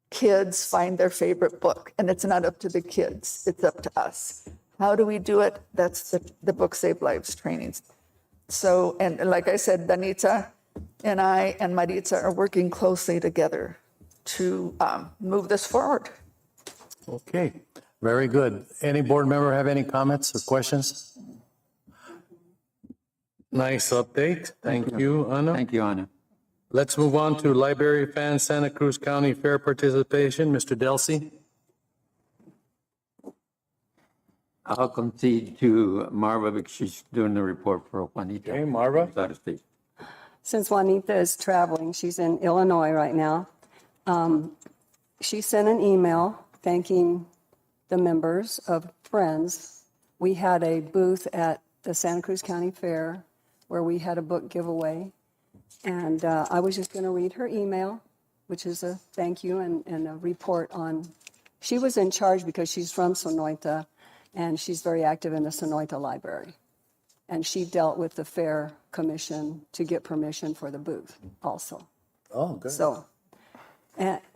kids find their favorite book, and it's not up to the kids, it's up to us. How do we do it? That's the Book Save Lives trainings. So, and like I said, Danita and I and Maritza are working closely together to move this forward. Okay, very good. Any board member have any comments or questions? Nice update. Thank you, Ana. Thank you, Ana. Let's move on to Library Fan Santa Cruz County Fair participation. Mr. Delsey. I'll concede to Marva because she's doing the report for Juanita. Okay, Marva. Out of state. Since Juanita is traveling, she's in Illinois right now. She sent an email thanking the members of Friends. We had a booth at the Santa Cruz County Fair where we had a book giveaway. And I was just going to read her email, which is a thank you and a report on. She was in charge because she's from Sonoita, and she's very active in the Sonoita Library. And she dealt with the Fair Commission to get permission for the booth also. Oh, good. So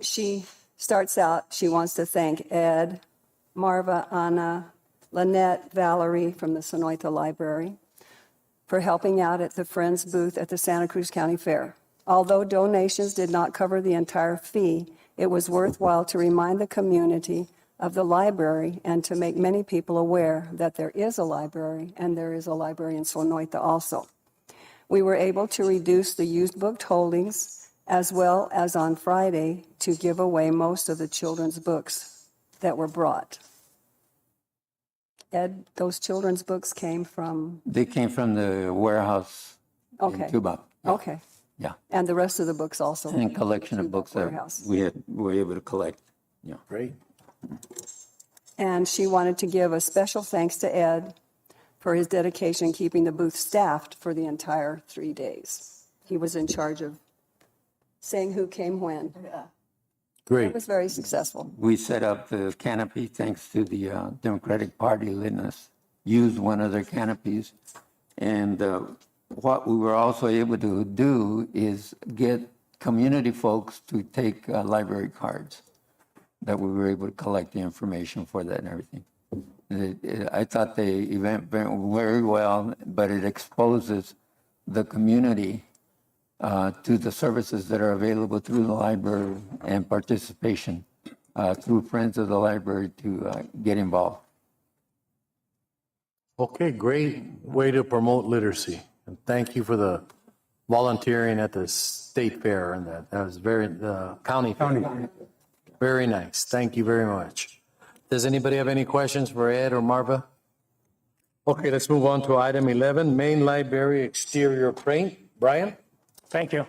she starts out, she wants to thank Ed, Marva, Anna, Lynette, Valerie from the Sonoita Library for helping out at the Friends booth at the Santa Cruz County Fair. Although donations did not cover the entire fee, it was worthwhile to remind the community of the library and to make many people aware that there is a library, and there is a library in Sonoita also. We were able to reduce the used book holdings, as well as on Friday to give away most of the children's books that were brought. Ed, those children's books came from? They came from the warehouse in Cuba. Okay. Yeah. And the rest of the books also? And a collection of books that warehouse. we were able to collect. Yeah. Great. And she wanted to give a special thanks to Ed for his dedication keeping the booth staffed for the entire 3 days. He was in charge of saying who came when. Great. It was very successful. We set up the canopy thanks to the Democratic Party letting us use one of their canopies. And what we were also able to do is get community folks to take library cards that we were able to collect the information for that and everything. I thought the event went very well, but it exposes the community to the services that are available through the library and participation through Friends of the Library to get involved. Okay, great way to promote literacy. And thank you for the volunteering at the state fair and that was the county fair. Very nice. Thank you very much. Does anybody have any questions for Ed or Marva? Okay, let's move on to item 11, main library exterior paint. Brian? Thank you.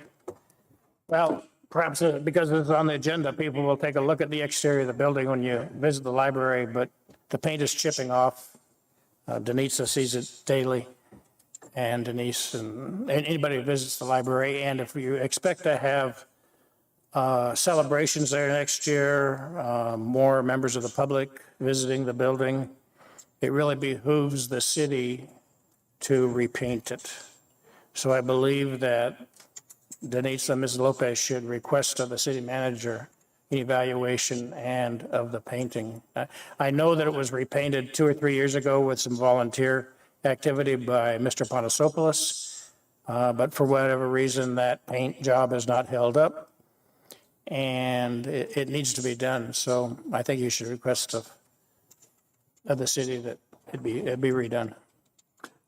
Well, perhaps because it's on the agenda, people will take a look at the exterior of the building when you visit the library, but the paint is chipping off. Denise sees it daily, and Denise and anybody who visits the library. And if you expect to have celebrations there next year, more members of the public visiting the building. It really behooves the city to repaint it. So I believe that Denise and Ms. Lopez should request of the city manager an evaluation and of the painting. I know that it was repainted 2 or 3 years ago with some volunteer activity by Mr. Panasopoulos, but for whatever reason, that paint job has not held up, and it needs to be done. So I think you should request of the city that it be redone.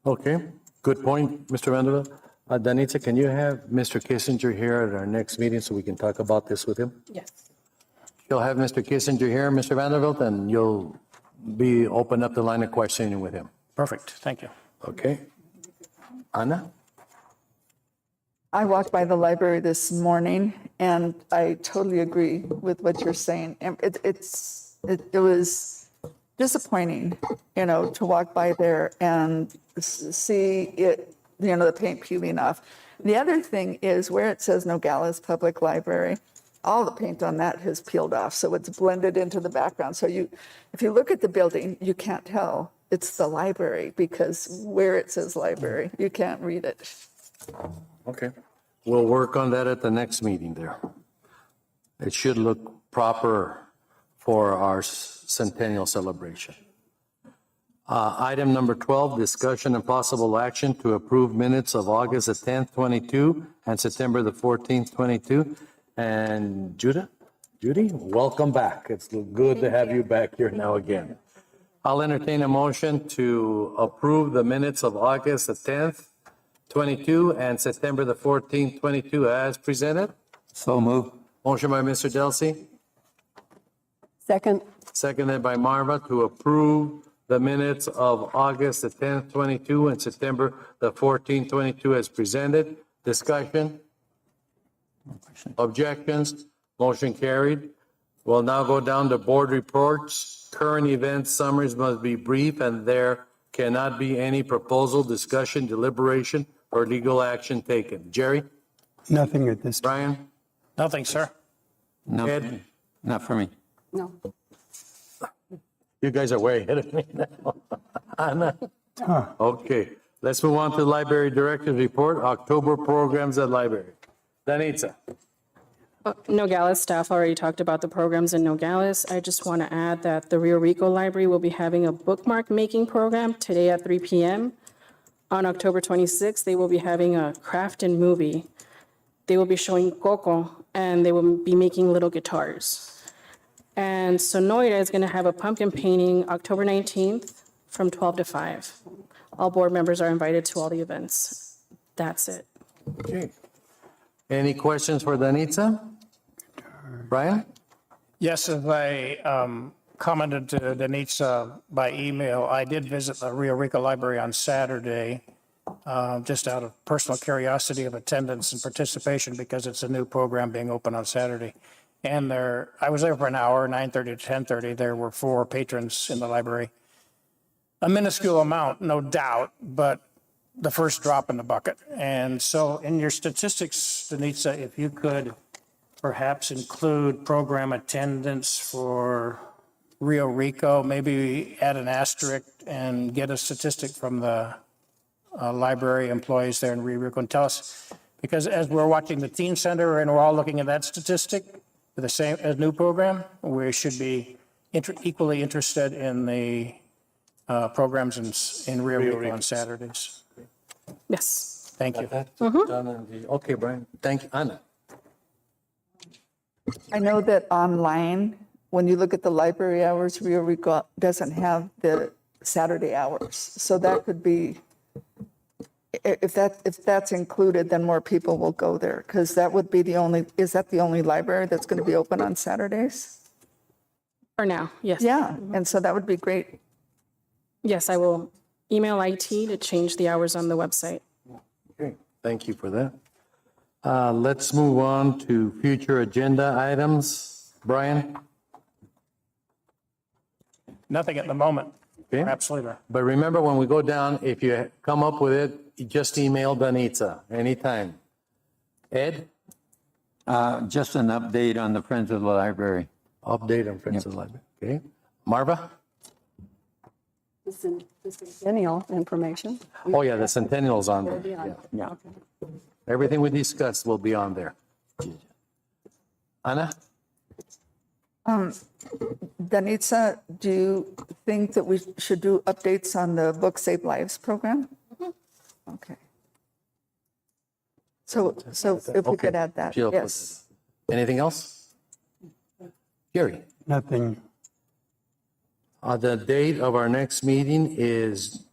Okay, good point, Mr. Vanderbilt. Danitza, can you have Mr. Kissinger here at our next meeting so we can talk about this with him? Yes. You'll have Mr. Kissinger here, Mr. Vanderbilt, and you'll open up the line of questioning with him. Perfect, thank you. Okay? Anna? I walked by the library this morning, and I totally agree with what you're saying. And it was disappointing, to walk by there and see it, the paint peeling off. The other thing is where it says Nogales Public Library, all the paint on that has peeled off, so it's blended into the background. So if you look at the building, you can't tell it's the library because where it says library, you can't read it. Okay. We'll work on that at the next meeting there. It should look proper for our centennial celebration. Item number 12, discussion and possible action to approve minutes of August the 10th, 22 and September the 14th, 22. And Judy, welcome back. It's good to have you back here now again. I'll entertain a motion to approve the minutes of August the 10th, 22 and September the 14th, 22 as presented. So move. Motion by Mr. Delsey, Second, seconded by Marva to approve the minutes of August the 10th, 22 and September the 14th, 22 as presented. Discussion? Objections? Motion carried. We'll now go down to board reports. Current event summaries must be brief and there cannot be any proposal, discussion, deliberation, or legal action taken. Jerry? Nothing at this time. Brian? Nothing, sir. No, Ed? not for me. no. You guys are way ahead of me now. Anna? Okay, let's move on to the library director's report, October programs at library. Danitza? Nogales staff already talked about the programs in Nogales. I just want to add that the Rio Rico Library will be having a bookmark making program today at 3 p.m. On October 26th, they will be having a craft and movie. They will be showing Coco, and they will be making little guitars. And Sonoita is going to have a pumpkin painting October 19th from 12 to 5. All board members are invited to all the events. That's it. Okay. Any questions for Danitza? Brian? Yes, as I commented to Denitza by email, I did visit the Rio Rico Library on Saturday, just out of personal curiosity of attendance and participation because it's a new program being open on Saturday. And I was there for an hour, 9:30 to 10:30. There were 4 patrons in the library. A minuscule amount, no doubt, but the first drop in the bucket. And so in your statistics, Denitza, if you could perhaps include program attendance for Rio Rico, maybe add an asterisk and get a statistic from the library employees there in Rio Rico and tell us, because as we're watching the teen center and we're all looking at that statistic, the same as new program, we should be equally interested in the programs in Rio Rico on Saturdays. Yes. Thank you. Okay, Brian. Thank you. Anna? I know that online, when you look at the library hours, Rio Rico doesn't have the Saturday hours. So that could be, if that's included, then more people will go there because that would be is that the only library that's going to be open on Saturdays? For now, yes. Yeah, and so that would be great. Yes, I will email IT to change the hours on the website. Okay, thank you for that. Let's move on to future agenda items. Brian? Nothing at the moment. Okay. Perhaps later. But remember, when we go down, if you come up with it, you just email Danitza anytime. Ed? Just an update on the Friends of the Library. Update on Friends of the Library. Okay. Marva? The Centennial information. Oh, yeah, the Centennial's on there. Yeah. Yeah. Everything we discussed will be on there. Ana? Danitza, do you think that we should do updates on the Book Save Lives program? Okay. So if we could add that, She'll put yes. it. Anything else? Gary? Nothing. The date of our next meeting is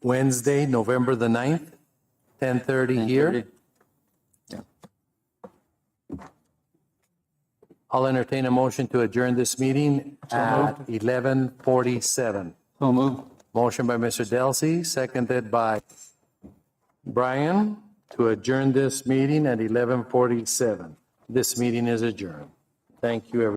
Wednesday, November the 9th, 10:30 here. I'll entertain a motion to adjourn this meeting at 11:47. So move. Motion by Mr. Delsey, seconded by Brian to adjourn this meeting at 11:47. This meeting is adjourned. Thank you, everyone.